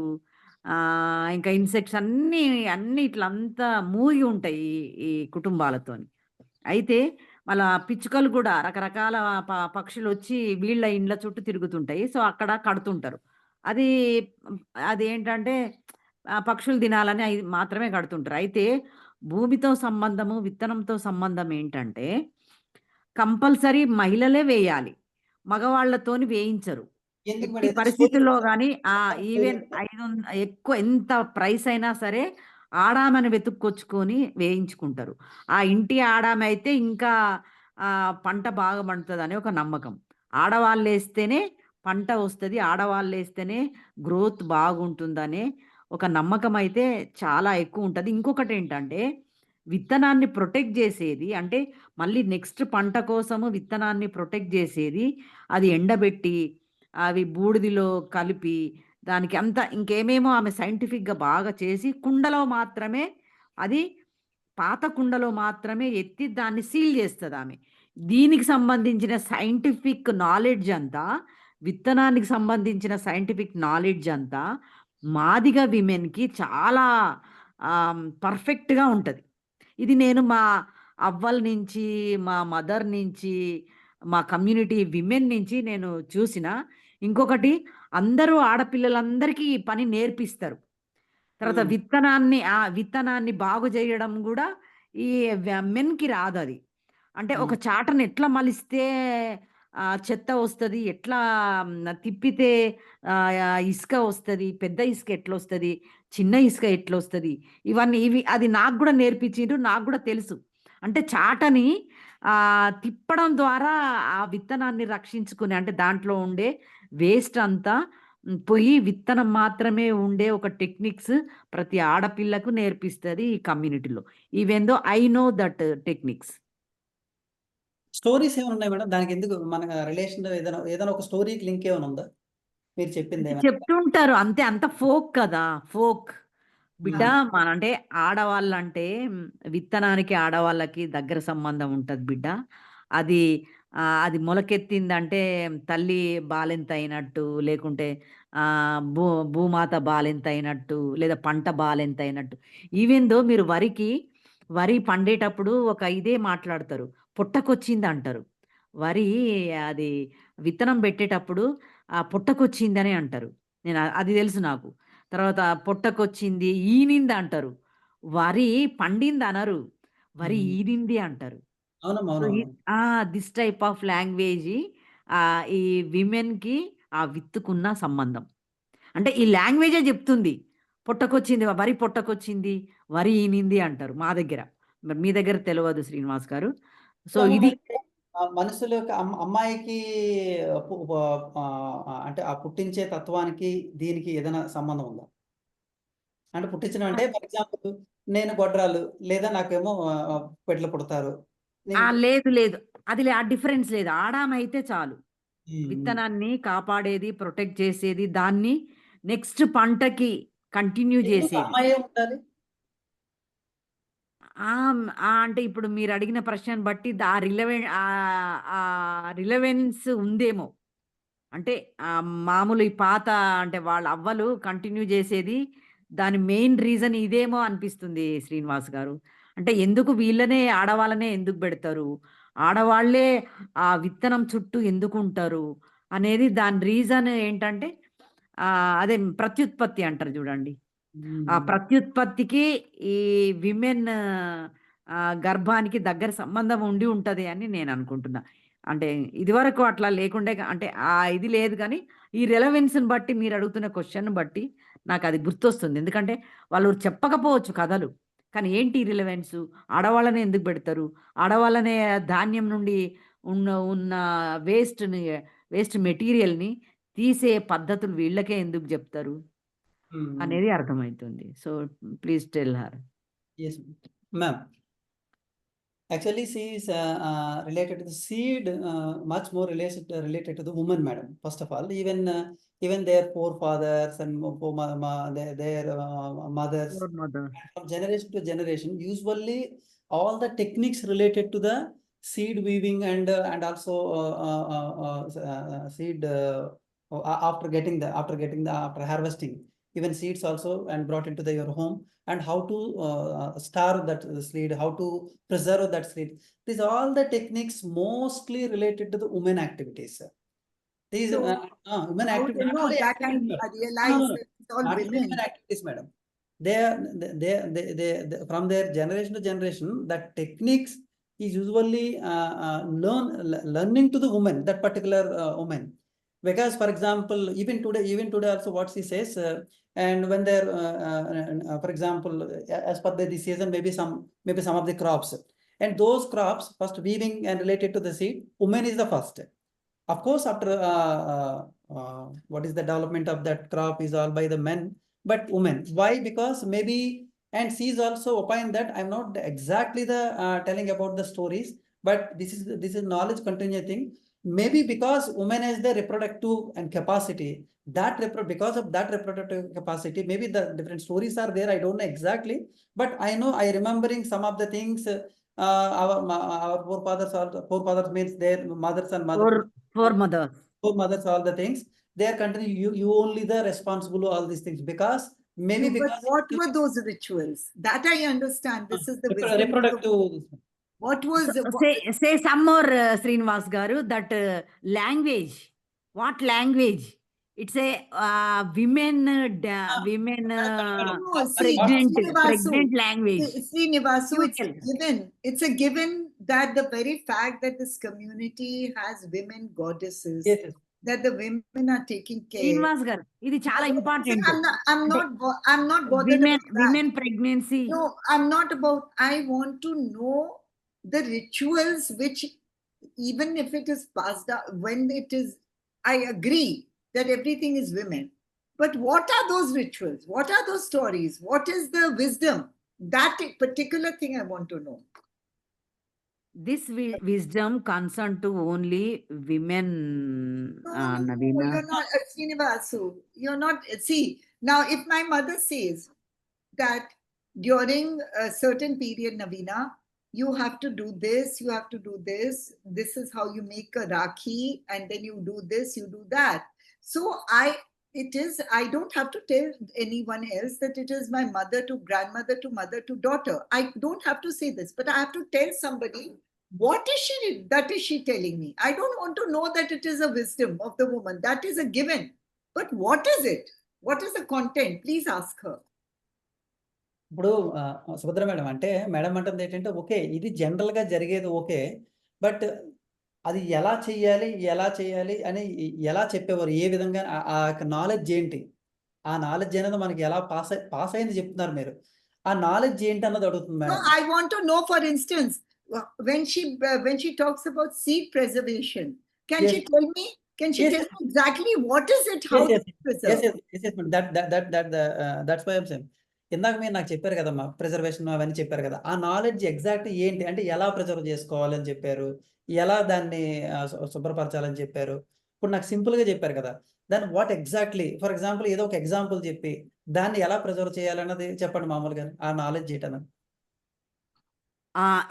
ఇంకా ఇన్సెక్ట్స్ అన్నీ అన్నీ ఇట్లా అంతా మూగి ఉంటాయి ఈ కుటుంబాలతోని. అయితే వాళ్ళ పిచ్చుకలు కూడా రకరకాల పక్షులు వచ్చి వీళ్ళ ఇండ్ల చుట్టూ తిరుగుతుంటాయి. సో అక్కడ కడుతుంటారు. అది అదేంటంటే పక్షులు తినాలని అయి మాత్రమే కడుతుంటారు. అయితే భూమితో సంబంధము, విత్తనంతో సంబంధం ఏంటంటే కంపల్సరీ మహిళలే వేయాలి, మగవాళ్ళతోని వేయించరు
ఎందుకు
ఎట్టి
మేడం?
పరిస్థితుల్లో. కానీ ఈవెన్ ఎక్కువ ఎంత ప్రైస్ అయినా సరే ఆడామని వెతుక్కొచ్చుకొని వేయించుకుంటారు. ఆ ఇంటి ఆడామె అయితే ఇంకా పంట బాగా పండుతుందని ఒక నమ్మకం. ఆడవాళ్ళు వేస్తేనే పంట వస్తుంది, ఆడవాళ్ళు వేస్తేనే గ్రోత్ బాగుంటుందనే ఒక నమ్మకం అయితే చాలా ఎక్కువ ఉంటుంది. ఇంకొకటి ఏంటంటే విత్తనాన్ని ప్రొటెక్ట్ చేసేది, అంటే మళ్ళీ నెక్స్ట్ పంట కోసము విత్తనాన్ని ప్రొటెక్ట్ చేసేది, అది ఎండబెట్టి అవి బూడిదిలో కలిపి దానికి అంతా ఇంకేమేమో ఆమె సైంటిఫిక్గా బాగా చేసి కుండలో మాత్రమే, అది పాత కుండలో మాత్రమే ఎత్తి దాన్ని సీల్ చేస్తుంది ఆమె. దీనికి సంబంధించిన సైంటిఫిక్ నాలెడ్జ్ అంతా, విత్తనానికి సంబంధించిన సైంటిఫిక్ నాలెడ్జ్ అంతా మాదిగా విమెన్కి చాలా పర్ఫెక్ట్గా ఉంటుంది. ఇది నేను మా అవ్వల నుంచి, మా మదర్ నుంచి, మా కమ్యూనిటీ విమెన్ నుంచి నేను చూసిన. ఇంకొకటి, అందరూ ఆడపిల్లలందరికీ ఈ పని నేర్పిస్తారు. తర్వాత విత్తనాన్ని బాగు చేయడం కూడా ఈ మెన్కి రాదు అది. అంటే ఒక చాటను ఎట్లా మలిస్తే చెత్త వస్తుంది, ఎట్లా తిప్పితే ఇసుక వస్తుంది, పెద్ద ఇసుక ఎట్లా వస్తుంది, చిన్న ఇసుక ఎట్లా వస్తుంది, ఇవి అది నాకు కూడా నేర్పించిండ్రు, నాకు కూడా తెలుసు. అంటే చాటని తిప్పడం ద్వారా ఆ విత్తనాన్ని రక్షించుకుని, అంటే దాంట్లో ఉండే వేస్ట్ అంతా పోయి విత్తనం మాత్రమే ఉండే ఒక టెక్నిక్స్ ప్రతి ఆడపిల్లకు నేర్పిస్తుంది ఈ కమ్యూనిటీలో. Even though I know that techniques.
Stories ఏమైనా ఉన్నాయి మేడం? దానికి ఎందుకు మన రిలేషన్ ఏదైనా ఒక స్టోరీకి లింక్ ఏమైనా ఉందా? మీరు చెప్పింది ఏమైనా?
చెప్తుంటారు అంతే, అంత ఫోక్ కదా, ఫోక్ బిడ్డ. మన అంటే ఆడవాళ్ళంటే విత్తనానికి ఆడవాళ్ళకి దగ్గర సంబంధం ఉంటుంది బిడ్డ. అది అది మొలకెత్తిందంటే తల్లి బాలెంత అయినట్టు, లేకుంటే ఆ, భూ భూమాత బాలెంత అయినట్టు, లేదా పంట బాలెంత అయినట్టు. ఈవెన్ దో మీరు వరి పండేటప్పుడు ఒక ఇదే మాట్లాడతారు, పుట్టకొచ్చింది అంటారు. వరి అది విత్తనం పెట్టేటప్పుడు ఆ పుట్టకొచ్చిందని అంటారు. అది తెలుసు నాకు. తర్వాత పొట్టకొచ్చింది, ఈనింది అంటారు. వరి పండింది అనరు. వరి ఈనింది అంటారు.
అవునమ్మా,
సో,
అవునవును.
దిస్ టైప్ ఆఫ్ లాంగ్వేజ్ ఈ విమెన్‌కి ఆ విత్తుకున్న సంబంధం. అంటే ఈ లాంగ్వేజే చెప్తుంది. పొట్టకొచ్చింది, వరి పొట్టకొచ్చింది, వరి ఈనింది అంటారు మా దగ్గర. మరి మీ దగ్గర తెలవదు శ్రీనివాస్ గారు. సో, ఇది
మనుషుల యొక్క అమ్మాయికి అంటే ఆ పుట్టించే తత్వానికి దీనికి ఏదైనా సంబంధం ఉందా? అంటే పుట్టించడం అంటే ఫర్ ఎగ్జాంపుల్ నేను గొడ్రాలు, లేదా నాకేమో పెట్ల పుడతారు.
లేదు లేదు. అది ఆ డిఫరెన్స్ లేదు. ఆడామైతే చాలు.
ఉమ్,
విత్తనాన్ని కాపాడేది, ప్రొటెక్ట్ చేసేది, దాన్ని నెక్స్ట్ పంటకి కంటిన్యూ
ఎందుకు
చేసేది.
అమ్మాయే ఉండాలి?
అంటే ఇప్పుడు మీరు అడిగిన ప్రశ్నను బట్టి రిలవెన్స్ ఉందేమో. అంటే మామూలు ఈ పాత అంటే వాళ్ళ అవ్వలు కంటిన్యూ చేసేది, దాని మెయిన్ రీజన్ ఇదేమో అనిపిస్తుంది శ్రీనివాస్ గారు. అంటే ఎందుకు వీళ్ళనే ఆడవాళ్ళనే ఎందుకు పెడతారు? ఆడవాళ్ళే ఆ విత్తనం చుట్టూ ఎందుకు ఉంటారు అనేది దాని రీజన్ ఏంటంటే అదే ప్రత్యుత్పత్తి అంటారు చూడండి. ఆ ప్రత్యుత్పత్తికి ఈ విమెన్ గర్భానికి దగ్గర సంబంధం ఉండి ఉంటది అని నేను అనుకుంటున్నా. అంటే ఇదివరకు అట్లా లేకుండే అంటే ఇది లేదు కానీ, ఈ రెలవెన్స్‌ని బట్టి మీరు అడుగుతున్న క్వెషన్‌ని బట్టి నాకది గుర్తొస్తుంది. ఎందుకంటే వాళ్ళు చెప్పకపోవచ్చు కథలు. కానీ ఏంటి రిలవెన్సు? ఆడవాళ్ళనే ఎందుకు పెడతారు? ఆడవాళ్ళనే ధాన్యం నుండి ఉన్న వేస్ట్ మెటీరియల్‌ని తీసే పద్ధతులు వీళ్ళకే ఎందుకు జెప్తారు అనేది అర్థమైతుంది. So, please tell her.
Yes, ma'am. Actually, she is related to the seed, much more related to the woman, madam. First of all, even their forefathers and their mothers,
Mother.
from generation to generation, usually all the techniques related to the seed weaving and also seed after harvesting, even seeds also and brought into your home, and how to starve that seed, how to preserve that seed. These are all the techniques mostly related to the women activities. These
So,
women
how
activities,
do you know that I realize that it's all
not only
women?
women activities, madam. They from their generation to generation, that techniques is usually learning to the woman, that particular woman. Because for example, even today also what she says, and when they're for example, as per the season, maybe some of the crops, and those crops first weaving and related to the seed, woman is the first. Of course, after what is the development of that crop is all by the men, but women. Why? Because maybe, and she is also opined that I'm not exactly the telling about the stories, but this is knowledge continuing thing. Maybe because women has the reproductive and capacity, because of that reproductive capacity, maybe the different stories are there. I don't know exactly, but I remembering some of the things. Our forefathers means their mothers and
Foremothers.
foremothers, all the things. They are continuing. You only the responsible all these things, because maybe
No, but
because
what were those rituals? That I understand. This is the wisdom of the
reproductive.
What was
Say some more, Srinivas garu, that language. What language? It's a women
No, see,
pregnant language.
Srinivasu,
You
it's a
tell.
given. It's a given that the very fact that this community has women goddesses,
Yes, yes.
that the women are taking care.
Srinivas garu, ఇది చాలా important.
I'm not bothered about that.
Women pregnancy.
No, I'm not about. I want to know the rituals which, even if it is passed down, when it is, I agree that everything is women. But what are those rituals? What are those stories? What is the wisdom? That particular thing I want to know.
this wisdom concern to only women,
No,
Navina.
you're not, Srinivasu. You're not. See, now if my mother says that during a certain period, Navina, you have to do this, you have to do this. This is how you make a rakhi, and then you do this, you do that. So I don't have to tell anyone else that it is my mother to grandmother to mother to daughter. I don't have to say this, but I have to tell somebody what is she telling me. I don't want to know that it is a wisdom of the woman. That is a given. But what is it? What is the content? Please ask her.
ఇప్పుడు Subhadra madam అంటే madam అంటుంది ఏంటంటే okay ఇది జనరల్గా జరిగేది okay but అది ఎలా చేయాలి అని ఎలా చెప్పేవారు ఏ విధంగా ఆ నాలెడ్జ్ ఏంటి ఆ నాలెడ్జ్ అనేది మనకి ఎలా పాస్ అయింది చెప్తున్నారు మీరు ఆ నాలెడ్జ్ ఏంటి అన్నది అడుగుతుంది
No,
madam
I want to know, for instance, when she talks about seed preservation, can
Yes.
she tell me? Can she
Yes.
tell me exactly what is it? How
Yes,
to preserve?
yes, that's why I'm saying. ఇందాక మీరు నాకు చెప్పారు కదమ్మా preservation అవన్నీ చెప్పారు కదా ఆ knowledge exact ఏంటి అంటే ఎలా ప్రిజర్వ్ చేసుకోవాలని చెప్పారు ఎలా దాన్ని శుభ్రపరచాలని చెప్పారు ఇప్పుడు నాకు సింపుల్ గా చెప్పారు కదా దాన్ని వాట్ ఎగ్జాక్ట్లీ ఫర్ ఎగ్జాంపుల్ ఏదో ఒక ఎగ్జాంపుల్ చెప్పి దాన్ని ఎలా ప్రిజర్వ్ చేయాలన్నది చెప్పండి మామూలుగా ఆ నాలెడ్జ్ ఏంటన్నది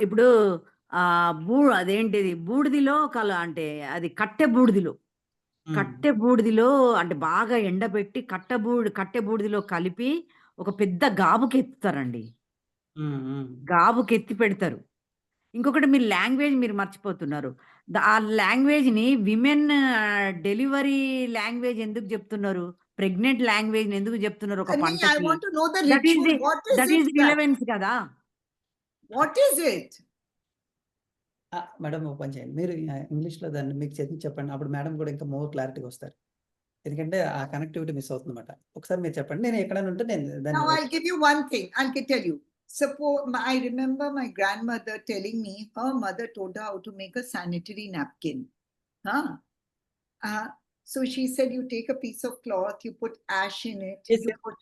ఇప్పుడు అదేంటిది బూడిదిలో అంటే అది కట్టె బూడిదిలో అంటే బాగా ఎండబెట్టి కట్టె బూడిదిలో కలిపి ఒక పెద్ద గాబుకెత్తుతారండి. గాబుకెత్తి పెడతారు. ఇంకొకటి మీరు లాంగ్వేజ్ మర్చిపోతున్నారు. ఆ లాంగ్వేజ్‌ని విమెన్ డెలివరీ లాంగ్వేజ్ ఎందుకు చెప్తున్నారు? ప్రెగ్నెంట్ లాంగ్వేజ్‌ని ఎందుకు చెప్తున్నారు ఒక
I mean, I
పంటకి?
want to know the
that is
ritual. What is
that
it?
Is relevance కదా!
What is it?
మేడం ఒక పని చేయండి మీరు ఇంగ్లీష్లో దాన్ని మీకు చెప్పండి అప్పుడు మేడం కూడా ఇంకా మోర్ క్లారిటీగా వస్తారు ఎందుకంటే ఆ కనెక్టివిటీ మిస్ అవుతుందన్నమాట ఒకసారి మీరు చెప్పండి నేను ఎక్కడైనా ఉంటే నేను
Now I'll give you one thing. I'll tell you. Suppose I remember my grandmother telling me her mother told her how to make a sanitary napkin. So she said you take a piece of cloth, you put ash in it,
Yes,
you put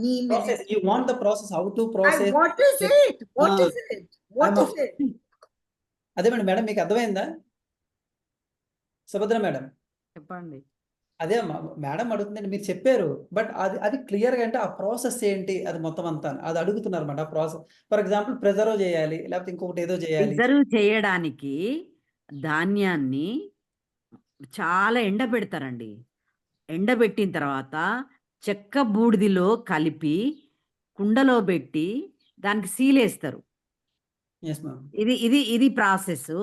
neem in it.
You want the process, how to process.
What is it? What is it? What is it?
అదే madam మీకు అర్థమైందా Subhadra madam
చెప్పండి
అదే madam అడుగుతుందండి మీరు చెప్పారు but అది క్లియర్గా అంటే ఆ ప్రాసెస్ ఏంటి అది మొత్తం అంతా అది అడుగుతున్నారు అన్నమాట ఆ ప్రాసెస్ ఫర్ ఎగ్జాంపుల్ ప్రిజర్వ్ చేయాలి లేకపోతే ఇంకొకటి ఏదో చేయాలి
ప్రిజర్వ్ చేయడానికి ధాన్యాన్ని చాలా ఎండబెడతారండి ఎండబెట్టిన తర్వాత చెక్క బూడిదిలో కలిపి కుండలో పెట్టి దానికి సీలేస్తారు ఇది ప్రాసెస్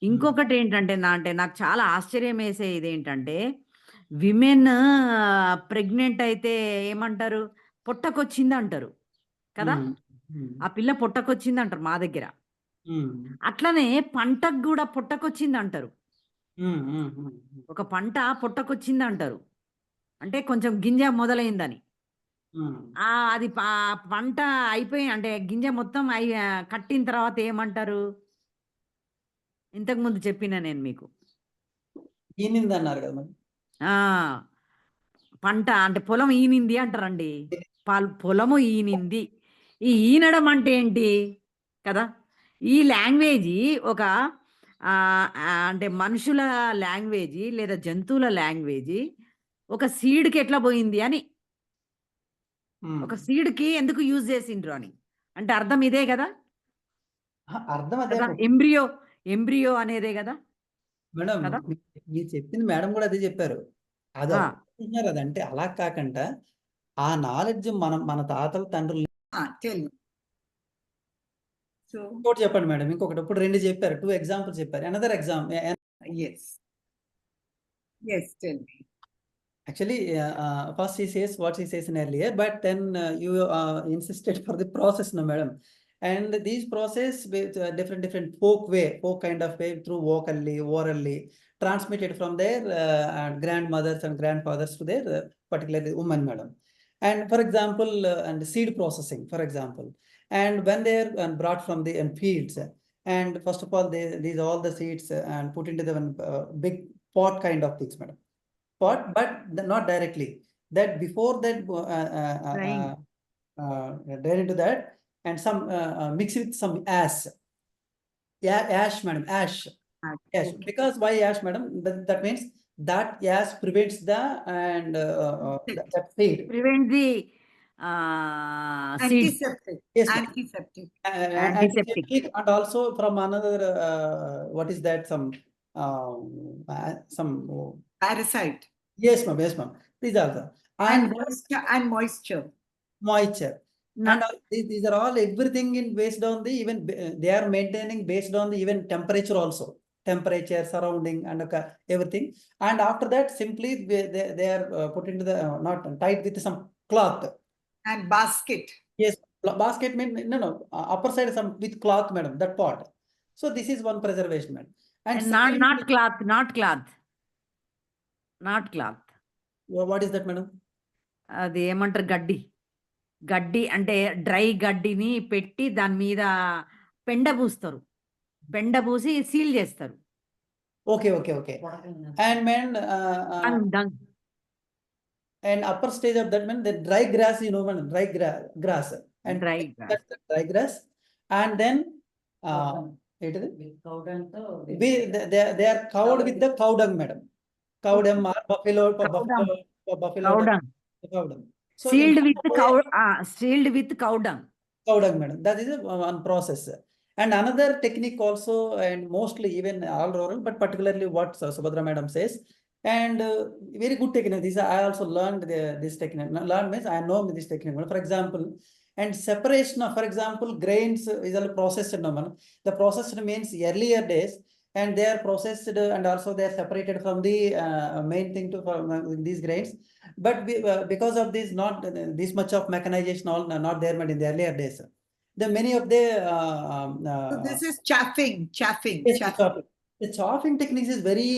ఇంకొకటి ఏంటంటే నాకు చాలా ఆశ్చర్యం వేసే ఇదేంటంటే విమెన్ ప్రెగ్నెంట్ అయితే ఏమంటారు పొట్టకొచ్చింది అంటారు కదా ఆ పిల్ల పొట్టకొచ్చింది అంటారు మా దగ్గర అట్లనే పంటకు కూడా పొట్టకొచ్చింది అంటారు ఒక పంట పొట్టకొచ్చింది అంటారు అంటే కొంచెం గింజ మొదలైందని అది పంట అయిపోయి అంటే గింజ మొత్తం కట్టిన తర్వాత ఏమంటారు ఇంతకు ముందు చెప్పిన నేను మీకు
ఈనింది అన్నారు కదా
పంట అంటే పొలం ఈనింది అంటారండి పొలము ఈనింది ఈ ఈనడం అంటే ఏంటి కదా ఈ లాంగ్వేజ్ ఒక అంటే మనుషుల లాంగ్వేజ్ లేదా జంతువుల లాంగ్వేజ్ ఒక సీడ్కి ఎట్లా పోయింది అని ఒక సీడ్కి ఎందుకు యూజ్ చేసిండ్రు అని అంటే అర్థం ఇదే కదా
అర్థం అదే
ఎంబ్రియో అనేదే కదా
మేడం మీరు చెప్పింది మేడం కూడా అదే చెప్పారు అది అదంటే అలా కాకుండా ఆ నాలెడ్జ్ మన తాతల తండ్రులు ఇంకోటి చెప్పండి మేడం ఇంకొకటి ఇప్పుడు రెండు చెప్పారు 2 ఎగ్జాంపుల్స్ చెప్పారు another example
yes tell me
actually first he says what he says in earlier but then you insisted for the process no madam and these process with different folk kind of way through vocally orally transmitted from their grandmothers and grandfathers to their particularly woman madam and for example and seed processing for example and when they are brought from the fields and first of all these all the seeds and put into the big pot kind of things madam pot but not directly that before that drain into that and some mix with some ash Yeah, ash, madam, ash. Ash.
Okay.
Because why ash, madam? That means that ash prevents the and that seed.
Prevent the seeds.
Antiseptic.
Yes, ma'am.
Antiseptic.
Antiseptic.
And also from another what is that? Some
Parasite.
yes, ma'am. Yes, ma'am. These are the
And moisture.
moisture.
No.
And these are all everything in based on the even they are maintaining based on the even temperature also, temperature, surrounding, and everything. And after that, simply they are put into the not tied with some cloth.
And basket.
Yes, basket mean no upper side some with cloth, madam. That part. So this is one preservation, madam. And
not cloth, not cloth. Not cloth.
What is that, madam?
అది ఏమంటారు గడ్డి అంటే dry గడ్డిని పెట్టి దాని మీద పెండ పూస్తారు, పెండ పూసి సీల్ చేస్తారు.
Okay. And man, and upper stage of that man, the dry grass, you know, man, dry grass and
dry
grass, and then it is they are covered with the cow dung, madam. Cow dung or buffalo cow dung. So
sealed with cow dung.
Cow dung, madam. That is one process. And another technique also, and mostly even all rural, but particularly what Subhadra madam says, and very good technique. This I also learned this technique. Learned means I know this technique. For example, and separation of, for example, grains is a processed. The processed means earlier days, and they are processed and also they are separated from the main thing to these grains. But because of this, not this much of mechanization, all not there, but in the earlier days. The many of the
so this is chaffing.
Yes, chaffing. The chaffing techniques is very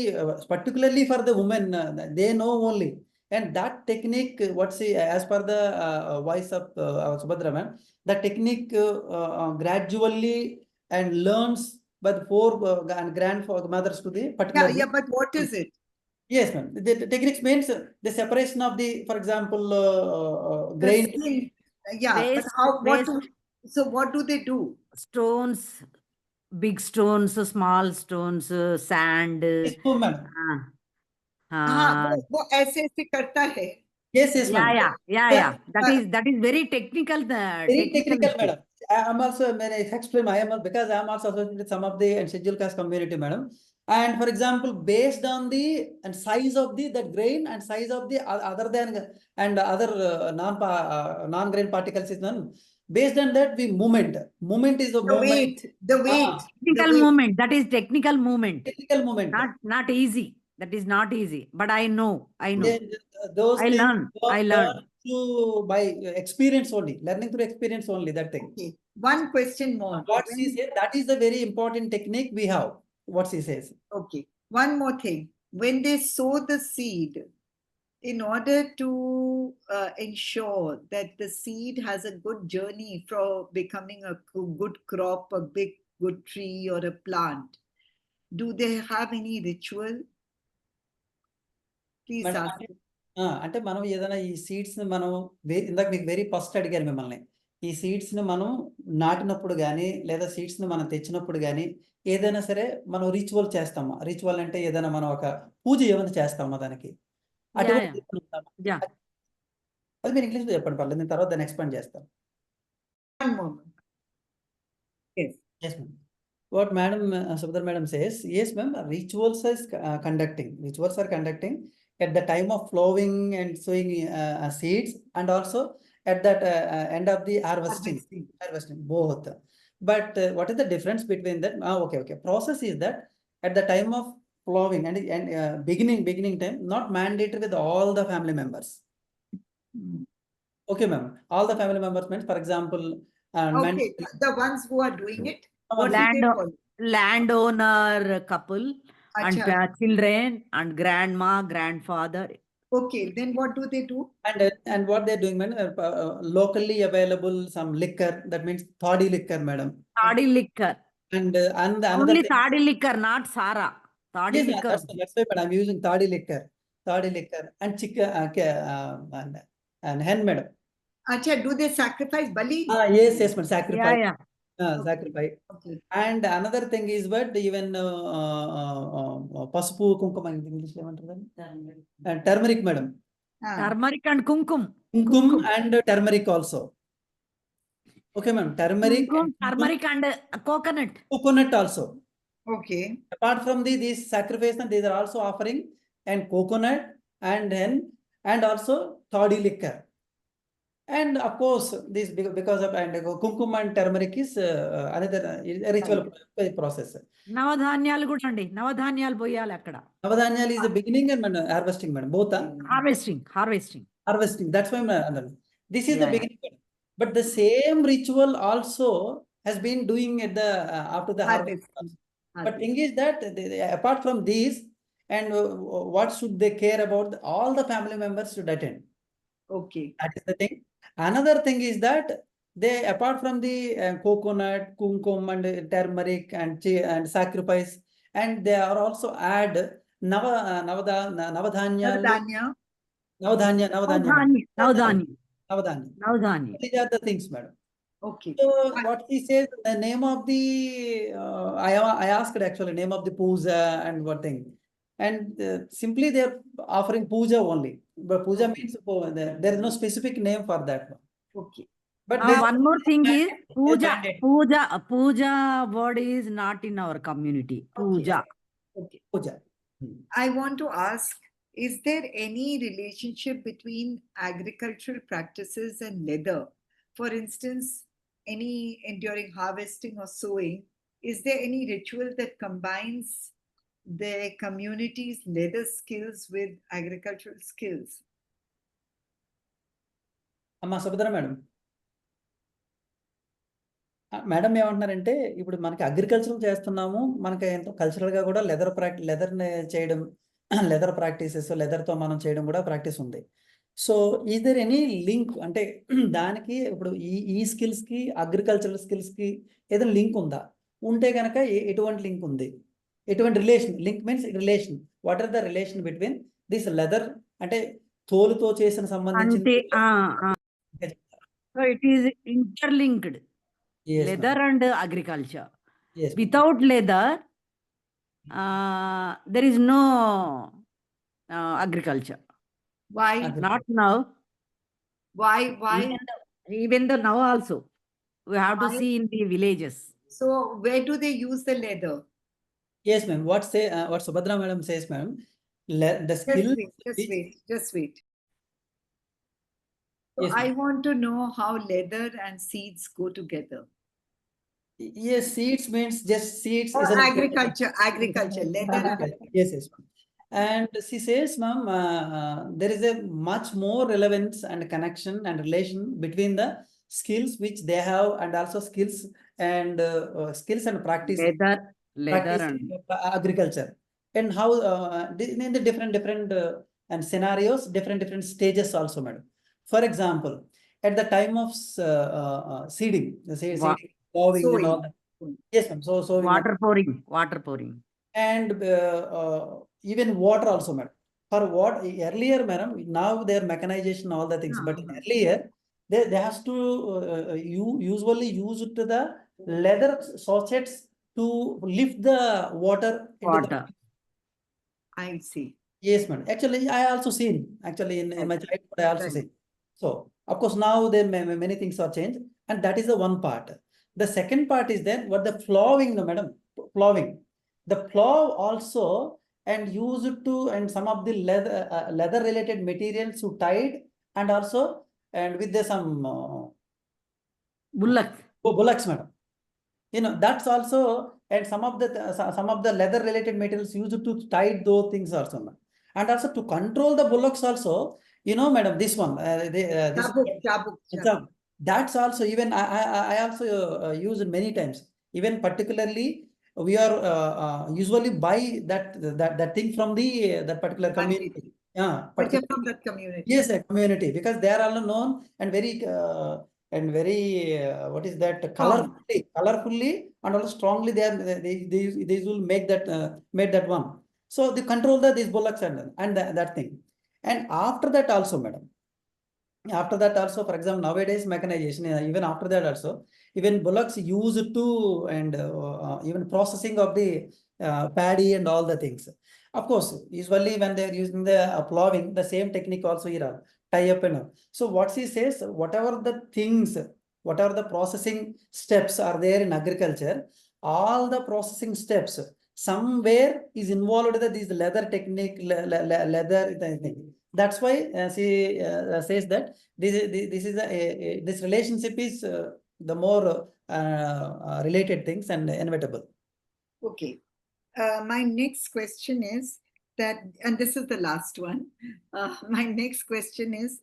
particularly for the women. They know only, and that technique, as per the voice of Subhadra ma'am, the technique gradually and learns by the grandmothers to the particular.
Yeah, but what is it?
Yes, ma'am. The techniques means the separation of the, for example, grain.
Yeah, but so what do they do?
Stones, big stones, small stones, sand.
Yes, ma'am.
वो ऐसे करता है.
Yes, ma'am.
Yeah. That is very technical.
Very technical, madam. I am also, when I explain, because I am also associated with some of the scheduled caste community, madam. And for example, based on the size of the grain and size of the other than and other non-grain particles is none. Based on that, we movement is the movement.
The weight.
Technical movement. That is technical movement.
Technical movement.
Not easy. That is not easy. But I know.
Those
I learned.
Through by experience only, learning through experience only, that thing.
Okay. One question more.
What she said, that is the very important technique we have. What she says.
Okay. One more thing. When they sow the seed, in order to ensure that the seed has a good journey for becoming a good crop, a good tree or a plant, do they have any ritual? Please ask.
అంటే మనం ఏదైనా ఈ seeds మనం ఇందాక మీకు very first అడిగారు మిమ్మల్ని, ఈ సీడ్స్ ని మనం నాటినప్పుడు కానీ లేదా సీడ్స్ ని మనం తెచ్చినప్పుడు కానీ ఏదైనా సరే మనం రిచువల్ చేస్తామా? రిచువల్ అంటే ఏదైనా మనం ఒక పూజ ఏమైనా చేస్తామా దానికి? అటువంటి అది మీరు ఇంగ్లీష్ లో చెప్పండి, పర్లేదు, నేను తర్వాత దాన్ని ఎక్స్ప్లెయిన్ చేస్తాను. Yes, ma'am. What Madam Subhadra Madam says, yes, ma'am, rituals are conducting at the time of plowing and sowing seeds, and also at that end of the harvesting both. But what is the difference between that? Okay. Process is that at the time of plowing and beginning time, not mandatory with all the family members. Okay, ma'am. All the family members means, for example,
the ones who are doing it.
Landowner couple and children and grandma, grandfather.
Okay, then what do they do?
And what they're doing, madam, locally available some liquor, that means thodi liquor, madam.
Thodi liquor.
And
only thodi liquor, not Sara. Thodi liquor.
That's why, madam, I'm using thodi liquor and chicken and hen, madam.
Acha, do they sacrifice bali?
Yes, madam, sacrifice.
Yeah.
sacrifice.
Okay.
And another thing is but even పసుపు కుంకుమ English ఏమంటారు turmeric madam,
Ah,
Turmeric and kumkum.
కుంకుమ and turmeric also. Okay ma'am, turmeric
Kumkum,
and
turmeric and coconut.
coconut also.
okay.
Apart from these sacrifice, and these are also offering and coconut and then and also toddy liquor. And of course, this because of and kumkum and turmeric is another ritual process.
నవధాన్యాలు కూడా అండి, నవధాన్యాలు పోయాలి అక్కడ.
Navadanyal is the beginning and harvesting, madam. Both are
Harvesting.
harvesting. That's why this is the
Yeah.
beginning. But the same ritual also has been doing at the after the harvest. But thing is that apart from these, and what should they care about? All the family members should attend.
Okay.
That is the thing. Another thing is that they, apart from the coconut, kumkum and turmeric and sacrifice, and they are also add navadanya.
Navadanya.
These are the things, madam.
Okay.
So what he says, the name of the I asked actually name of the puja and what thing, and simply they are offering puja only. But puja means there is no specific name for that one.
Okay.
But
One more thing is puja word is not in our community. Puja.
Okay. Puja.
I want to ask, is there any relationship between agricultural practices and leather? For instance, during harvesting or sowing, is there any ritual that combines the community's leather skills with agricultural skills?
అమ్మా Subhadra madam, madam ఏమంటున్నారంటే ఇప్పుడు మనకి agriculture చేస్తున్నాము, మనకి ఎంతో కల్చరల్గా కూడా leather చేయడం, leather practices, లెదర్తో మనం చేయడం కూడా ప్రాక్టీస్ ఉంది. So is there any link అంటే దానికి ఇప్పుడు ఈ స్కిల్స్కి అగ్రికల్చరల్ స్కిల్స్కి ఏదైనా లింక్ ఉందా? ఉంటే కనుక ఎటువంటి లింక్ ఉంది, ఎటువంటి relation? Link means relation. What are the relation between this leather అంటే తోలుతో చేసిన సంబంధించిన?
So it is interlinked.
Yes,
leather and agriculture.
Yes.
Without leather, there is no agriculture.
Why?
Not now.
Why?
Even though now also, we have to
Why?
see in the villages.
So where do they use the leather?
Yes, ma'am. What Subhadra madam says, ma'am, the skill.
Just wait. So
Yes,
I want to know how leather and seeds go together.
Yes, seeds means just seeds.
Or agriculture. Leather.
Yes. And she says, ma'am, there is a much more relevance and connection and relation between the skills which they have and also skills and practice.
Leather and
agriculture, and how in the different and scenarios, different stages also, madam. For example, at the time of seeding, plowing and all that. Yes, ma'am. So
water pouring.
And even water also, madam. For what earlier, madam, now their mechanization, all the things, but earlier they has to usually use to the leather sachets to lift the water into
I see.
Yes, madam. Actually, I also seen in my childhood, I also seen. So of course now there many things are changed, and that is the one part. The second part is then what the plowing, no, madam. Plowing. The plow also and use it to and some of the leather related materials to tied and also and with the some bullocks, madam. That's also, and some of the leather related materials used to tie those things also, and also to control the bullocks also, madam, this one
Chabuk.
That's also even I also use it many times. Even particularly we are usually buy that thing from that particular community.
From that community.
Yes, a community, because they are all known and very what is that, colorfully and also strongly they will make that made that one. So they control these bullocks and that thing. And after that also, madam, After that also, for example, nowadays mechanization, even after that also, even bullocks used to, and even processing of the paddy and all the things. Of course, usually when they're using the ploughing, the same technique also here, tie up and all. So what she says, whatever the things, whatever the processing steps are there in agriculture, all the processing steps somewhere is involved with this leather technique, leather thing. That's why she says that this relationship is the more related things and inevitable.
Okay. My next question is that, and this is the last one. My next question is,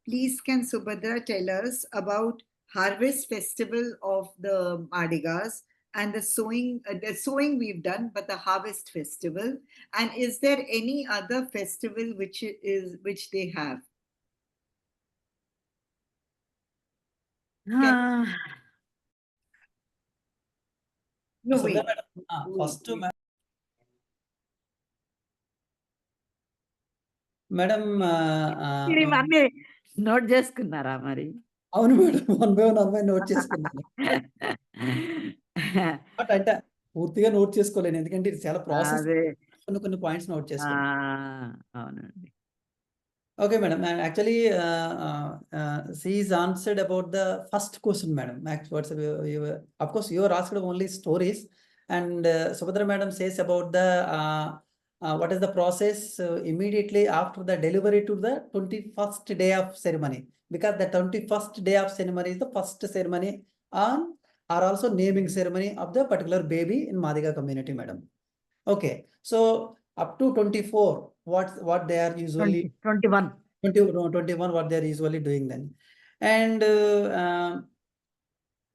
please can Subhadra tell us about harvest festival of the Madigas and the sowing we've done, but the harvest festival. And is there any other festival which they have?
Ah,
No,
So
wait.
first, madam,
మీరు ఇవన్నీ note చేసుకున్నారా మరి?
అవును madam, one by note చేసుకున్నాను. But అంటే పూర్తిగా note చేసుకోలేను, ఎందుకంటే ఇది చాలా ప్రాసెస్. కొన్ని పాయింట్స్ నోట్ చేసుకున్నాను.
అవునండి.
Okay, madam. Actually, she's answered about the first question, madam. Of course, you are asked only stories, and Subhadra madam says about the what is the process immediately after the delivery to the 21st day of ceremony, because the 21st day of ceremony is the first ceremony on, or also naming ceremony of the particular baby in Madiga community, madam. Okay, so up to 24, what they are usually 21 what they are usually doing then. And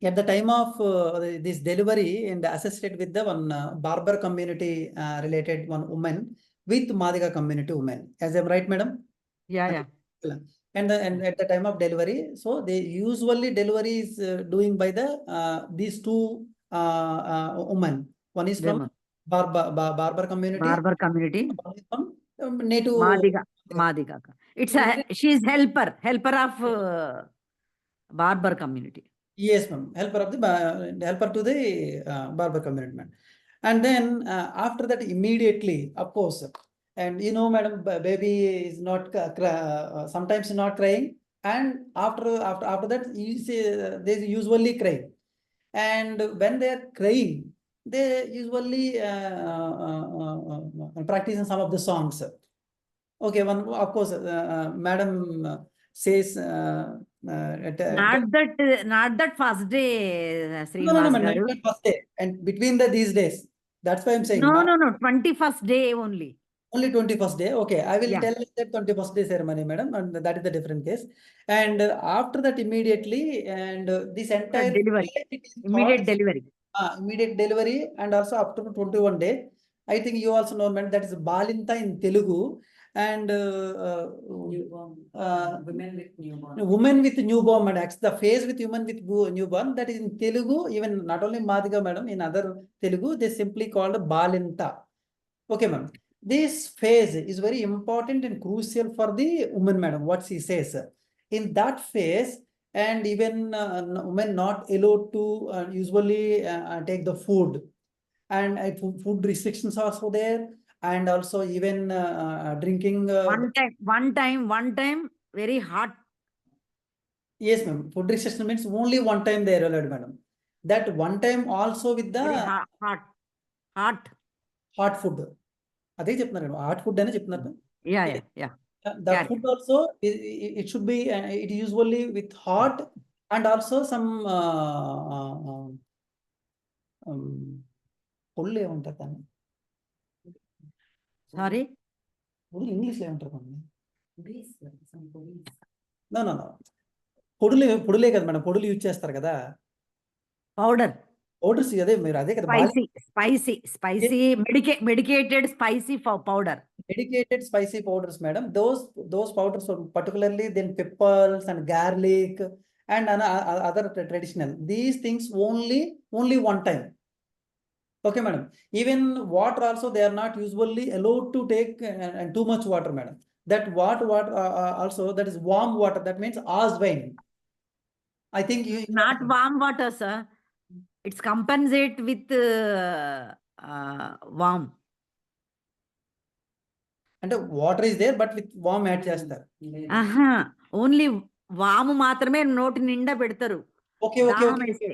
at the time of this delivery, and associated with the one barber community related one woman with Madiga community woman, as I'm right, madam?
Yeah.
And at the time of delivery, so they usually delivery is doing by the these two women. One is from barber community. One is from native
Madiga. She is helper of barber community.
Yes, ma'am. Helper to the barber community, man. And then after that, immediately, of course, and you know, madam, baby is not sometimes not crying, and after that, you see, they usually cry, and when they are crying, they usually practice some of the songs. Okay, one, of course, madam says
not that first day, Srinivasu
not that first day, and between these days, that's why I'm saying
no 21st day only
21st day. Okay, I will tell that 21st day ceremony, madam, and that is the different case. And after that, immediately, and this entire
delivery, immediate
delivery, and also up to 21 day. I think you also know, madam, that is balinta in Telugu, and women with newborn, madam. The phase with women with newborn, that is in Telugu, even not only Madiga, madam, in other Telugu, they simply called balinta. Okay, ma'am. This phase is very important and crucial for the woman, madam, what she says. In that phase, and even women not allowed to usually take the food, and food restrictions are also there, and also even drinking.
One time, very hot.
Yes, ma'am. Food restriction means only one time they are allowed, madam. That one time also with the
very hot
food. అదే చెప్తున్నారు, hot food అనే చెప్తున్నారు. That food also it should be it usually with hot, and also some పొడులు ఏమంటారు దాన్ని,
sorry
పొడులు ఇంగ్లీష్లో ఏమంటారు దాన్ని? నో పొడులే కదా మేడం, పొడులు యూజ్ చేస్తారు కదా, పౌడర్స్. అదే మీరు అదే కదా,
spicy medicated spicy powder.
Medicated spicy powders, madam. Those powders are particularly then peppers and garlic and other traditional. These things only one time. Okay, madam. Even water also, they are not usually allowed to take and too much water, madam. that also that is warm water. That means Aswine. I think you
Not warm water, sir. It's compensate with warm.
అంటే water is there but with వామ్ add చేస్తారు.
ఆహా, only వాము మాత్రమే నోటి నిండా పెడతారు.
Okay okay
దాహం
ఓకే
వేస్తే.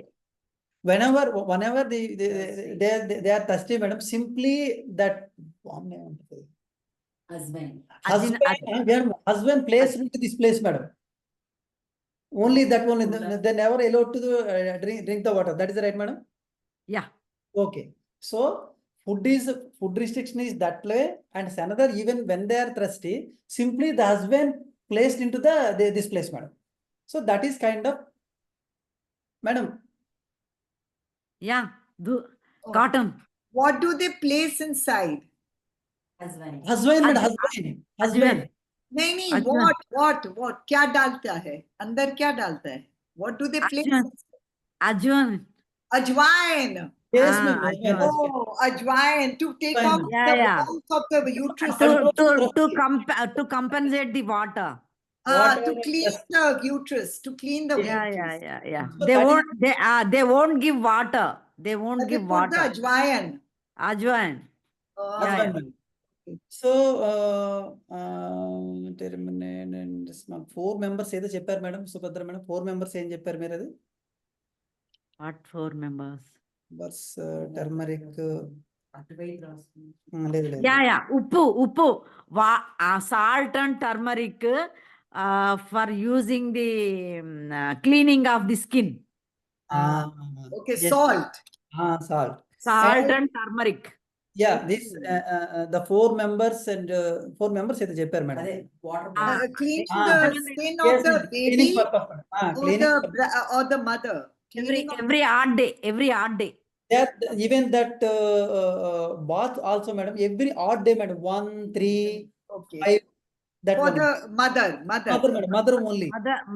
whenever they are thirsty, madam, simply that husband placed into this place, madam. Only that only they never allowed to drink the water. That is right, madam?
Yeah.
Okay. So food restriction is that way, and another, even when they are thirsty, simply the husband placed into this place, madam. So that is kind of, madam.
Yeah, cotton.
What do they place inside?
Husband.
नहीं, what क्या डालता है अंदर, क्या डालता है? What do they place? Ajwain.
Yes,
Oh, ajwain, to take off the warmth of the uterus.
To compensate the water.
To clean the uterus, to clean the uterus.
Yeah. They won't give water. They won't give water.
Put the ajwain.
So terminate 4 members ఏదో చెప్పారు madam Subhadra madam. 4 members ఏం చెప్పారు మీరు? అది
what 4 members?
Turmeric లేదు.
Yeah. Uppu. Salt and turmeric for using the cleaning of the skin.
Okay, salt.
Salt and turmeric.
Yeah, this the 4 members and 4 members ఏదో చెప్పారు madam.
Cleaning the skin of the baby or the mother.
Every odd day.
Even that bath also, madam, every odd day, madam, 1, 3, 5. That
for the mother,
madam, mother only.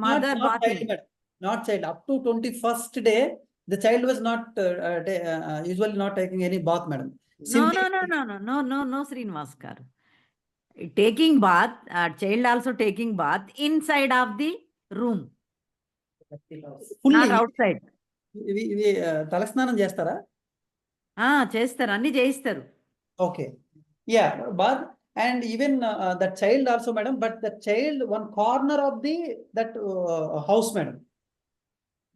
Mother
not child, madam. Not child. Up to 21st day, the child was not usually not taking any bath, madam.
Simply no, Srinivasu Garu. Taking bath, child also taking bath inside of the room.
Fully,
not outside.
తలస్నానం చేస్తారా?
చేస్తారు, అన్ని చేయిస్తారు.
Okay. Yeah, but and even the child also, madam, but the child one corner of that house, madam.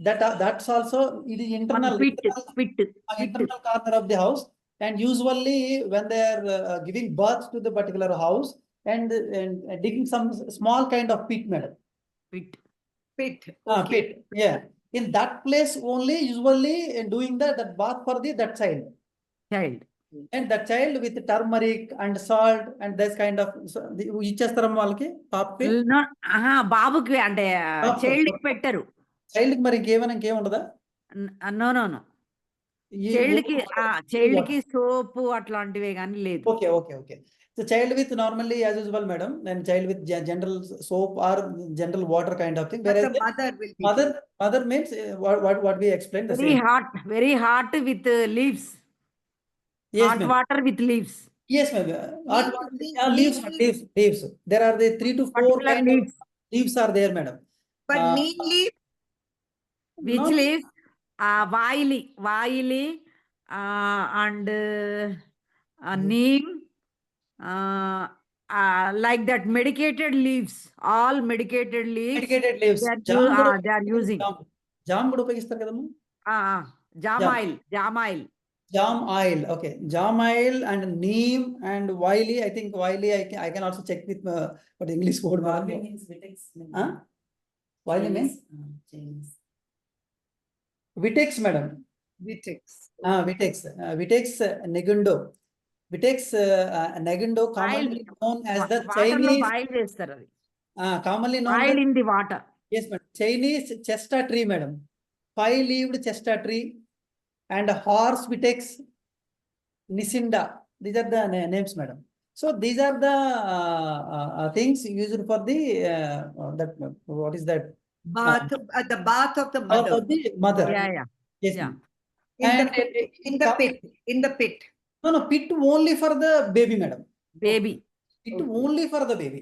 That's also it is internal internal corner of the house, and usually when they are giving birth to the particular house and digging some small kind of pit, madam.
Pit.
Pit. Yeah. In that place only, usually doing that bath for that child. And the child with turmeric and salt and this kind of ఇచ్చేస్తారమ్మ వాళ్ళకి పాపకి.
బాబుకి అంటే child కి పెట్టరు.
Child కి మరి ఇంకేం ఉండదా?
నో చైల్డ్ కి సోప్ అట్లాంటివే కానీ లేదు.
Okay. So child with normally as usual, madam, and child with general soap or general water kind of thing. Whereas
the mother will be
mother means what we explained.
Very hot with leaves.
Yes,
hot water with leaves.
Yes, ma'am. Hot water, leaves. There are the 3 to 4 kind of leaves are there, madam.
But neem leaf?
Which leaves? Vaili and neem. Like that, medicated leaves. All medicated leaves. They are using.
Jam kuda upayogistaru kadamma.
Jam oil.
Okay. Jam oil and neem and Wiley. I think Wiley, I can also check with what English word. Wiley means Vitex. Wiley means Vitex, madam. Vitex Negundo. Vitex Negundo, commonly known as the Chinese. Commonly known
oil in the water.
Yes, madam. Chinese chestnut tree, madam. 5-leaved chestnut tree. And horse Vitex, Nisinda. These are the names, madam. So these are the things used for the that what is that?
Bath, the bath of the mother.
Of the mother.
Yeah.
Yes.
Yeah.
In the pit.
No, pit only for the baby, madam.
Baby.
Pit only for the baby.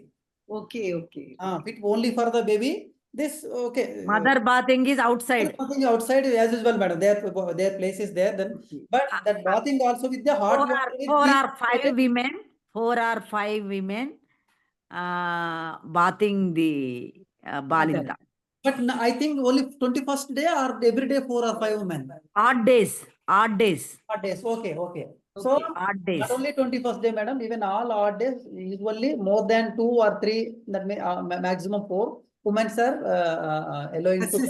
Okay, okay.
Fit only for the baby. This, okay.
Mother bathing is outside.
Bathing outside as usual, madam. Their place is there then.
Okay.
But that bathing also with the hot water.
Four or five women. 4 or 5 women bathing the Balinta.
But I think only 21st day or every day 4 or 5 women.
Odd days. Odd days.
Odd days. Okay, okay. So
Odd days.
not only 21st day, madam, even all odd days, usually more than 2 or 3, that may maximum 4 women are allowing to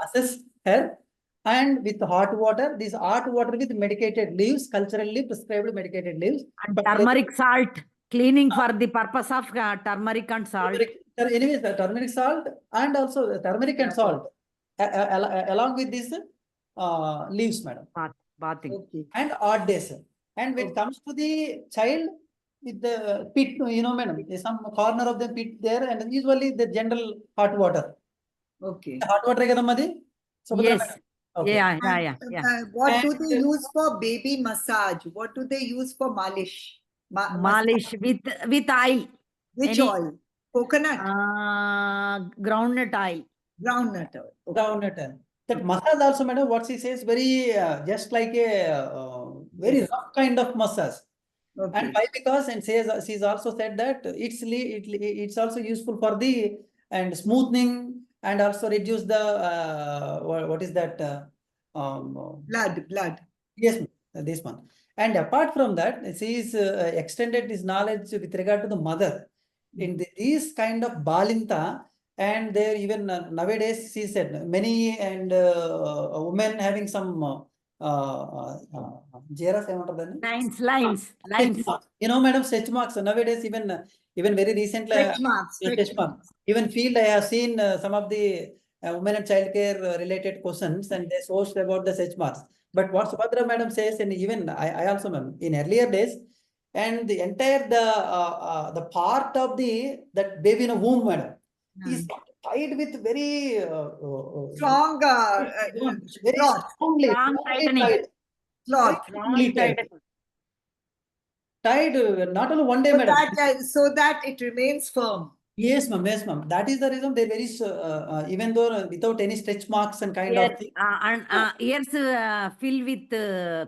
assist her. And with hot water, this hot water with medicated leaves, culturally prescribed medicated leaves.
And turmeric salt, cleaning for the purpose of turmeric and salt.
Anyways, the turmeric salt and also the turmeric and salt along with this leaves, madam.
Bathing.
Okay.
And odd days. And when it comes to the child with the pit, madam, there's some corner of the pit there, and usually the general hot water.
Okay.
Hot water Madi?
Yes.
Okay.
Yeah.
What do they use for baby massage? What do they use for malish?
Malish with oil.
Which oil? Coconut?
Groundnut oil.
Groundnut oil. Okay.
Groundnut oil. That massage also, madam, what she says, very just like a very rough kind of massage. Okay. And why? Because she's also said that it's also useful for the smoothing and also reduce the what is that
blood.
Yes, this one. And apart from that, she is extended this knowledge with regard to the mother in these kind of balinta. And there even nowadays, she said many and women having some
lines.
Madam, stretch marks nowadays, even very recently,
stretch marks.
Even field I have seen some of the women and child care related questions, and they sourced about the stretch marks. But what Subhadra madam says, and even I also, ma'am, in earlier days, and the entire the part of that baby in a womb, madam, is tied with very
strong,
very strongly tied. Tied not only one day, madam.
So that it remains firm.
Yes, ma'am. Yes, ma'am. That is the reason they're very even though without any stretch marks and kind of thing.
And ears filled with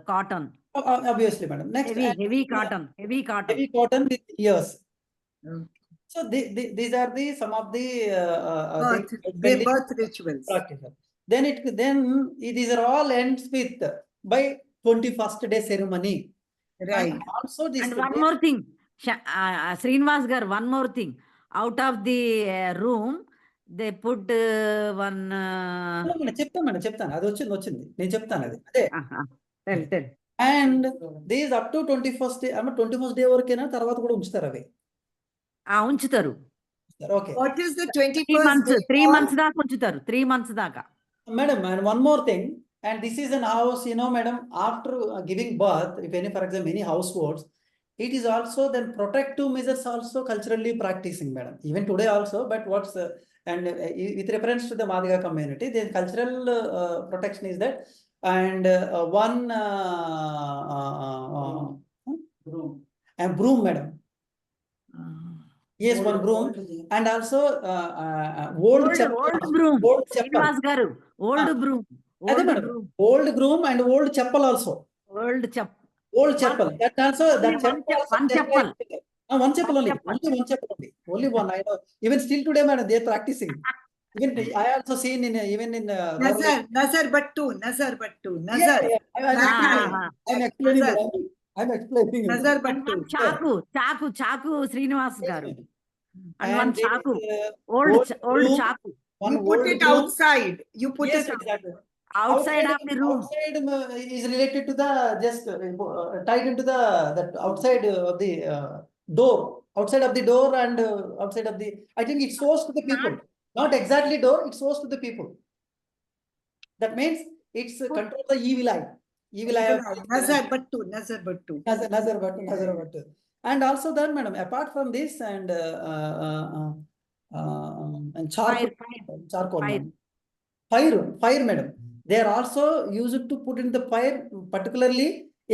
cotton.
Obviously, madam. Next,
heavy cotton. Heavy
cotton with ears. So these are some of the
birth rituals.
Then these are all ends with by 21st day ceremony.
Right.
And also this.
And one more thing, Srinivasu gar, one more thing. Out of the room, they put one.
చెప్తాను అది వచ్చింది నేను చెప్తాను అది అదే. And these up to 21st day, 21st day వరకేనా తర్వాత కూడా ఉంచుతారు అవి
ఉంచుతారు.
Okay.
What is the 21st day?
3 months దాకా ఉంచుతారు. 3 months దాకా.
Madam, and one more thing, and this is an house, madam, after giving birth, if any, for example, any households, it is also then protective measures also culturally practicing, madam. Even today also, but what's and with reference to the Madiga community, the cultural protection is that, and one broom, madam. Yes, one broom, and also old
broom.
Old chappal.
Old broom.
Old broom and old chappal also.
Old
chappal. That also
one chappal.
One chappal only. Only one chappal only. Only one. I know. Even still today, madam, they are practicing. Even I also seen in
Nazar but two.
I'm explaining.
Nazar but two.
Chaku, Srinivasu garu. And one chaku. Old chaku.
You put it outside. You put it
outside of the room.
Outside is related to the just tied into that outside of the door. Outside of the door and outside of the. I think it shows to the people. Not exactly door. It shows to the people. That means it's control the evil eye. Nazar but two. And also then, madam, apart from this and charcoal. Fire, madam. They are also used to put in the fire, particularly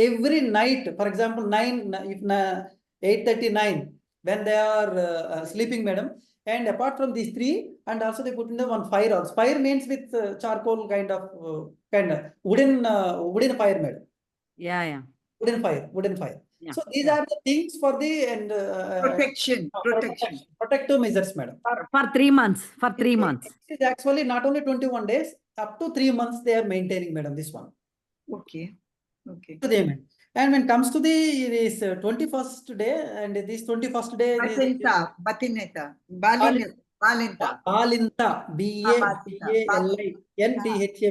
every night. For example, 8:39. when they are sleeping, madam. And apart from these three, and also they put in the one fire also. Fire means with charcoal kind of wooden fire, madam.
Yeah.
Wooden fire.
Yeah,
So these
yeah.
are the things for the and protective measures, madam.
For 3 months. For 3 months.
It is actually not only 21 days, up to 3 months they are maintaining, madam, this one.
Okay.
And when it comes to this 21st day, and this 21st day,
Balinta.
Balinta, B-A-L-I-N-T-H-A,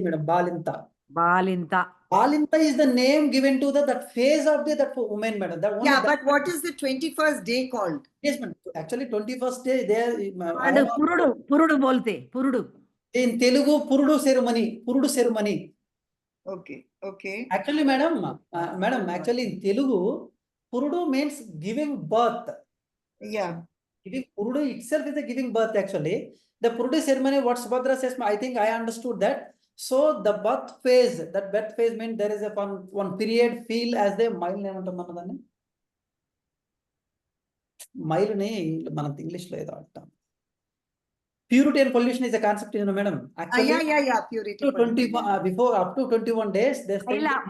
madam, Balinta. Balinta is the name given to that phase of that woman, madam.
Yeah, but what is the 21st day called?
Yes, madam. Actually, 21st day, there.
Purudu bolte. Purudu.
In Telugu, Purudu ceremony.
Okay.
Actually, madam, actually in Telugu, Purudu means giving birth.
Yeah.
Giving Purudu itself is a giving birth, actually. The Purudu ceremony, what Subhadra says, I think I understood that. So the birth phase means there is a one period feel as the mile name. Mile name, English. Purity and pollution is a concept, madam. Actually,
yeah. Purity.
Before up to 21 days, there's
Maila.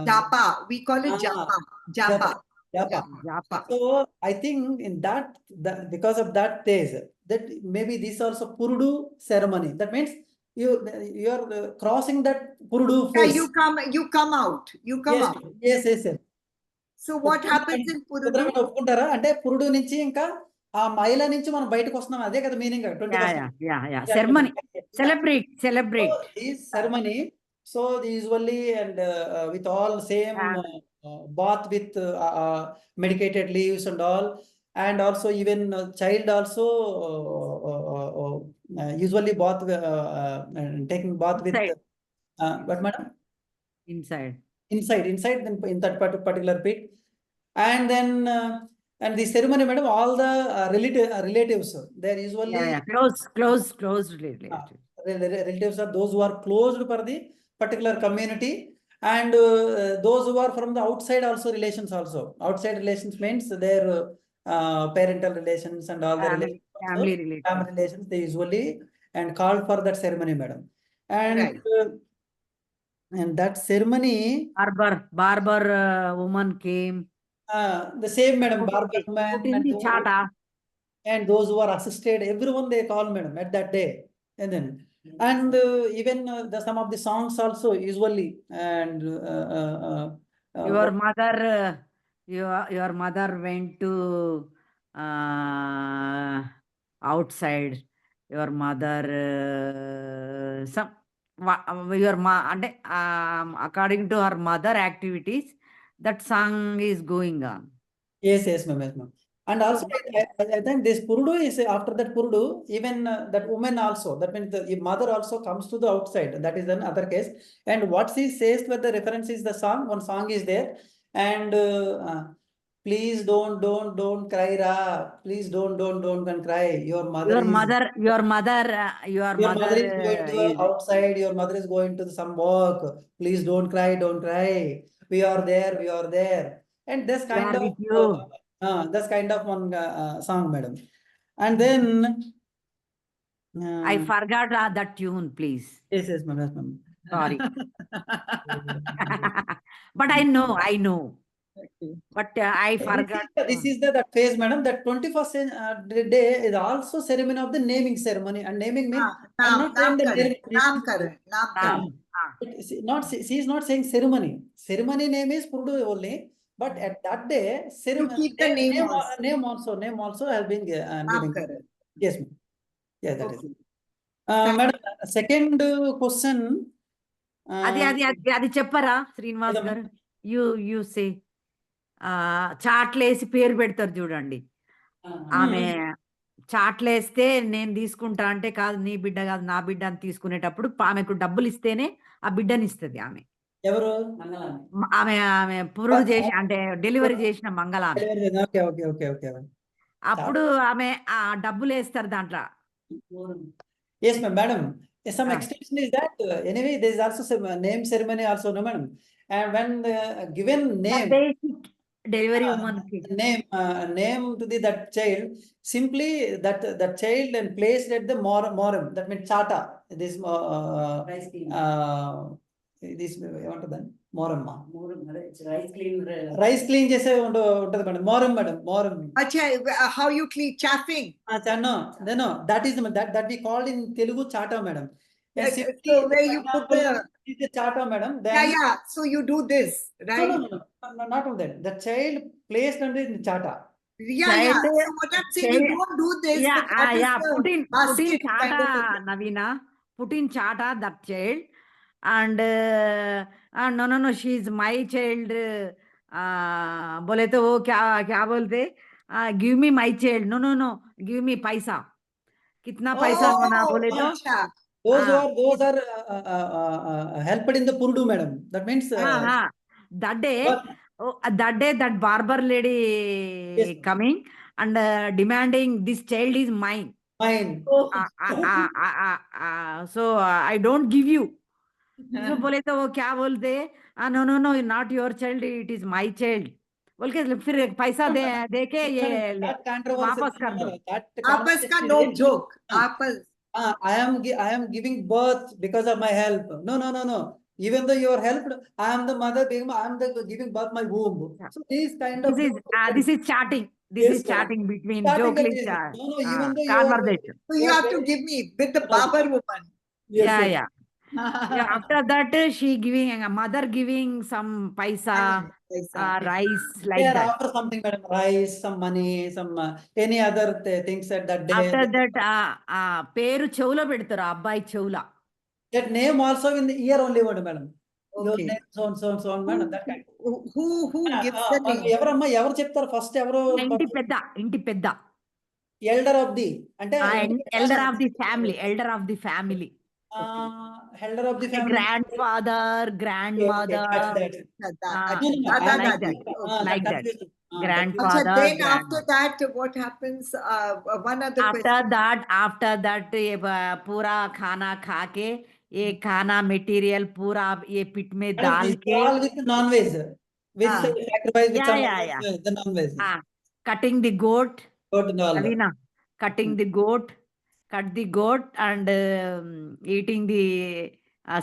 Japa. We call it Japa.
So I think in that because of that days, that maybe this also Purudu ceremony. That means you are crossing that Purudu phase.
You come out.
Yes.
So what happens in Purudu?
ఒప్పుకుంటారా అంటే పురుడు నుంచి ఇంకా ఆ మైల నుంచి మనం బయటకు వస్తున్నాం, అదే కదా meaning.
Ceremony. Celebrate.
This ceremony, so usually and with all same bath with medicated leaves and all, and also even child also usually bath taking bath with what, madam? Inside in that particular pit. And then and the ceremony, madam, all the relatives, they're usually
close relatives.
Relatives are those who are closed for the particular community, and those who are from the outside also relations also. Outside relations means their parental relations and all the
family
relations, they usually and called for that ceremony, madam. And and that ceremony,
barber woman came.
The same, madam, barber woman and those who are assisted, everyone they call, madam, at that day. And then and even some of the songs also usually, and
your mother went to outside. Your mother according to her mother activities, that song is going on.
Yes, ma'am. And also, I think this Purudu is after that Purudu, even that woman also, that means the mother also comes to the outside. That is another case. And what she says, where the reference is the song, one song is there. And please don't cry, Ra. Please don't cry. Your mother is going to outside. Your mother is going to some work. Please don't cry. We are there. And this kind of that's kind of one song, madam. And then
I forgot that tune, please.
Yes, madam.
Sorry. But I know. But I forgot.
This is that phase, madam. That 21st day is also ceremony of the naming ceremony. And naming means she is not saying ceremony. Ceremony name is Purudu only. But at that day, ceremony name also has been given. Yes, ma'am. Yeah, that is. Madam, second question.
అది చెప్పరా శ్రీనివాస్ గారు? You say చాట్లేసి పేరు పెడతారు చూడండి. ఆమె చాట్లేస్తే నేను తీసుకుంటా అంటే, కాదు నీ బిడ్డ కాదు నా బిడ్డ అని తీసుకునేటప్పుడు ఆమెకు డబ్బులు ఇస్తేనే ఆ బిడ్డని ఇస్తుంది ఆమె.
ఎవరు?
ఆమె పురుడు చేసి అంటే డెలివరీ చేసిన మంగళామె. అప్పుడు ఆమె ఆ డబ్బులు వేస్తారు దాంట్లో.
Yes, madam. Some
Ah.
extension is that anyway there is also some name ceremony also, no madam. And when given name,
basic delivery woman
name to that child, simply that child and placed at the morum, that means chata, this this ఏమంటది మోరమ్మ, rice clean చేసే ఉంటది madam, మోరం madam, మోరం.
How you clean? Chaffing.
No, that is that we called in Telugu chata, madam.
So where you put the
chata, madam. Then
so you do this, right?
No, not on that. The child placed under the chata.
Yeah. So what I'm saying, you don't do this.
Put in
kind
chata,
of
Navina. Put in chata that child, and no, she is my child. बोले तो वो क्या बोलते? Give me my child. No, give me पैसा. कितना पैसा होना बोले तो?
Those are helped in the Purdu, madam. That means
that day that barber lady
yes,
coming and demanding this child is mine.
Mine.
So I don't give you. So बोले तो वो क्या बोलते? No, not your child, it is my child. बोल के फिर पैसा दे के ये वापस कर दो.
आपस का no joke. आपस.
I am giving birth because of my help. No. Even though you are helped, I am the mother. I am the giving birth my womb. So this
is chatting. This is chatting between jokely
even though
conversation.
So you have to give me with the barber woman.
Yeah. After that, she giving a mother giving some paisa, rice like that.
After something, madam, rice, some money, some any other things at that day.
After that, peru chevula pedtaru, abbai chevula.
That name also in the ear only word, madam.
Okay.
Your name, so on, madam. That kind.
Who gives the name?
ఎవరు చెప్తారు first? ఎవరు?
ఇంటి పెద్ద
elder of the, అంటే
elder of the family. Elder of the family. Grandfather, grandmother, like that. Grandfather.
Then after that, what happens? One other question.
After that, पूरा खाना खा के ये खाना material पूरा ये पिट में डाल के.
with non-veg, with sacrifice with some the non-veg.
Cutting the goat.
Avina,
cutting the goat. Cut the goat and eating the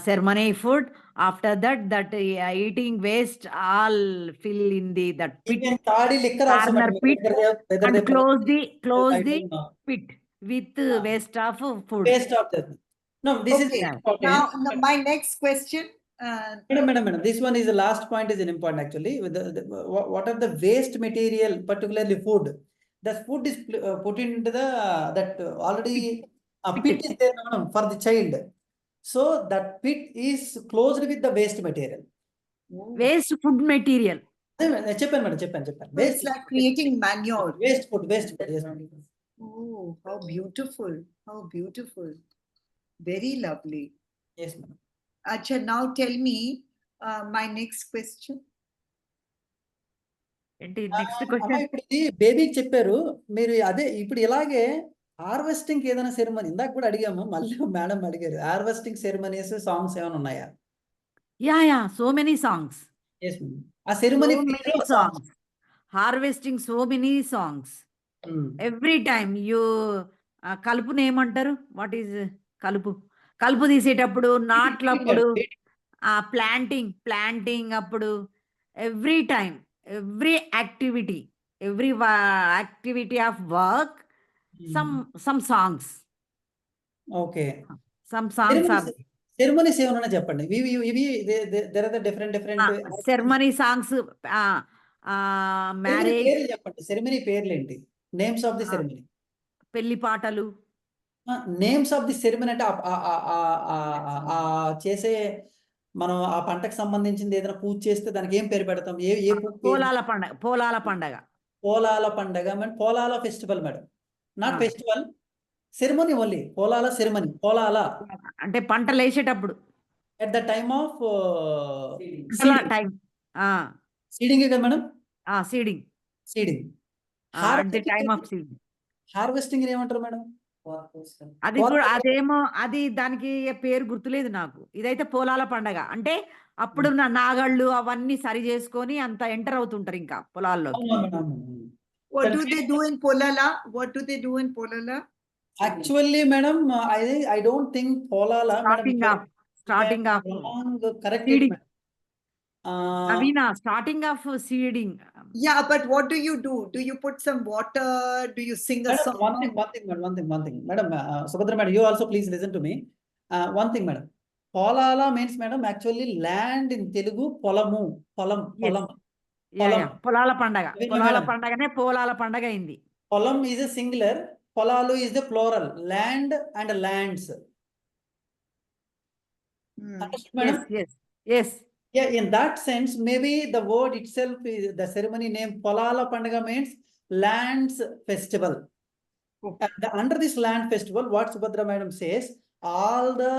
ceremony food. After that eating waste all fill in that pit.
Even liquor
corner
also,
pit, and close the pit with waste of food.
Waste of that. No, this is important.
Now my next question.
Madam, this one is the last point, is important actually. With what are the waste material, particularly food? The food is put into that already pit is there, madam, for the child. So that pit is closed with the waste material.
Waste food material.
చెప్పాను.
It's like creating manure.
Waste food. Yes.
Oh, how beautiful. Very lovely.
Yes, madam.
Acha, now tell me my next question.
Next question.
ఇప్పుడు బేబీకి చెప్పారు మీరు, అదే ఇప్పుడు ఇలాగే harvesting ఏదైనా ceremony ఇందాక కూడా అడిగాము, మళ్ళీ మేడం అడిగారు, హార్వెస్టింగ్ సెరమనీస్ సాంగ్స్ ఏమైనా ఉన్నాయా?
So many songs.
Yes, ఆ ceremony
songs. Harvesting so many songs. Every time you కలుపుని ఏమంటారు? What is కలుపు తీసేటప్పుడు, నాట్లప్పుడు, ప్లాంటింగ్ అప్పుడు, every time, every activity of work, some songs.
Okay.
Some songs are
ceremonies ఏమన్నా చెప్పండి. ఇవి there are the different
ceremony songs. Marriage
పేర్లు చెప్పండి. Ceremony పేర్లు ఏంటి? Names of the ceremony.
పెళ్లి పాటలు.
నేమ్స్ ఆఫ్ ది సెరమనీ అంటే చేసే మనం ఆ పంటకు సంబంధించింది ఏదైనా పూజ చేస్తే దానికి ఏం పేరు పెడతాం? ఏ
పోలాల పండగ.
Polala festival madam, not festival, ceremony only. Polala ceremony. Polala
అంటే పంటలు వేసేటప్పుడు,
at the time of
seeding
కదా madam?
Seeding.
Seeding.
At the time of seeding.
Harvesting ఏమంటారు మేడం?
అది కూడా అదేమో అది దానికి పేరు గుర్తులేదు నాకు. ఇదైతే పోలాల పండగ. అంటే అప్పుడు నాగళ్ళు అవన్నీ సరి చేసుకొని అంత ఎంటర్ అవుతుంటారు ఇంకా పొలాల్లోకి.
What do they do in Polala? What do they do in Polala?
Actually, madam, I don't think Polala,
Starting of
correct
seeding.
it, madam.
Navina, starting of seeding.
Yeah, but what do you do? Do you put some water? Do you sing a
Madam,
song?
one thing. Madam, Subhadra madam, you also please listen to me. One thing, madam. Polala means, madam, actually land in Telugu, polamu, polam.
Yeah. పొలాల పండగ. పొలాల
Madam.
పండగనే పోలాల పండగ అయింది.
Polam is a singular, polalu is the plural, land and lands. Understood, madam?
Yes.
Yeah, in that sense, maybe the word itself is the ceremony name Polala Pandaga means lands festival.
Okay.
Under this land festival, what Subhadra madam says, all the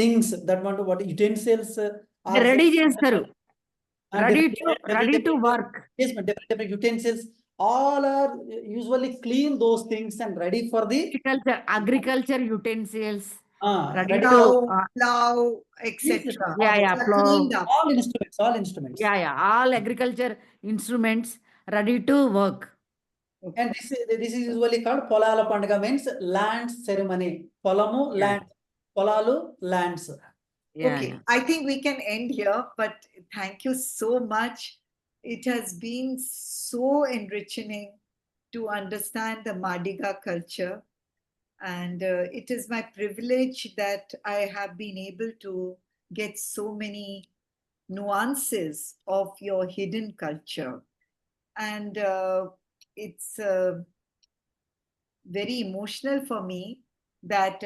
things that want to what utensils are
ready చేస్తారు. Ready to work.
Yes, different utensils. All are usually clean those things and ready for the
agriculture utensils.
ready
plow, etc.
Plow.
All instruments.
All agriculture instruments ready to work.
Okay. And this is usually called Polala Pandaga means land ceremony. Polamu land, Polalu lands.
Okay, I think we can end here, but thank you so much. It has been so enriching to understand the Madiga culture. And it is my privilege that I have been able to get so many nuances of your hidden culture. And it's very emotional for me that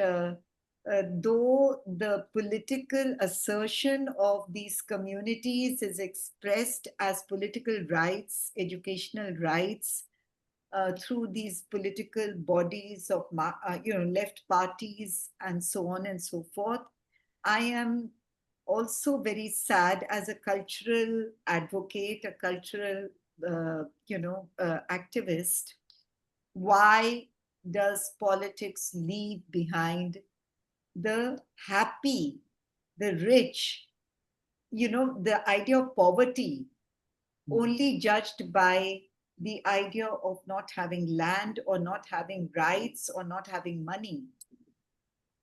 though the political assertion of these communities is expressed as political rights, educational rights, through these political bodies of left parties and so on and so forth, I am also very sad as a cultural advocate, a cultural activist. Why does politics leave behind the happy, the rich? The idea of poverty only judged by the idea of not having land or not having rights or not having money.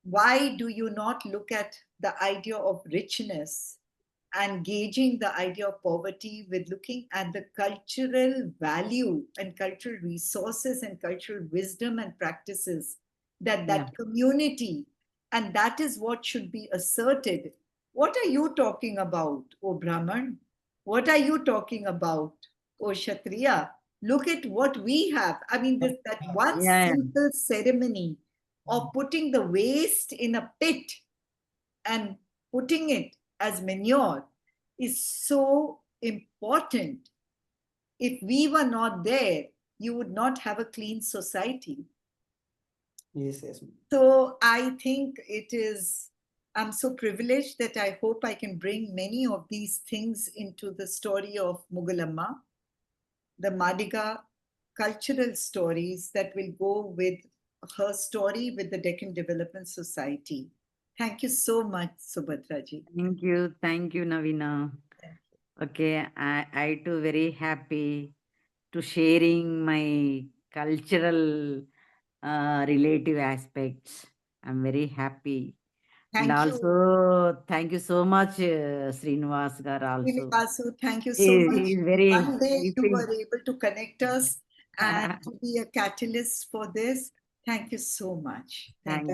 Why do you not look at the idea of richness and gauging the idea of poverty with looking at the cultural value and cultural resources and cultural wisdom and practices that community, and that is what should be asserted. What are you talking about, O Brahman? What are you talking about, O Kshatriya? Look at what we have. I mean, that one simple ceremony of putting the waste in a pit and putting it as manure is so important. If we were not there, you would not have a clean society.
Yes.
So I think I'm so privileged that I hope I can bring many of these things into the story of Mogulamma, the Madiga cultural stories that will go with her story with the Deccan Development Society. Thank you so much, Subhadra ji.
Thank you, Navina. Okay, I too very happy to sharing my cultural relative aspects. I'm very happy.
Thank you.
Also, thank you so much, Srinivasu gar also.
Srinivasu, thank you so much. One day you were able to connect us and to be a catalyst for this. Thank you so much. Thank you.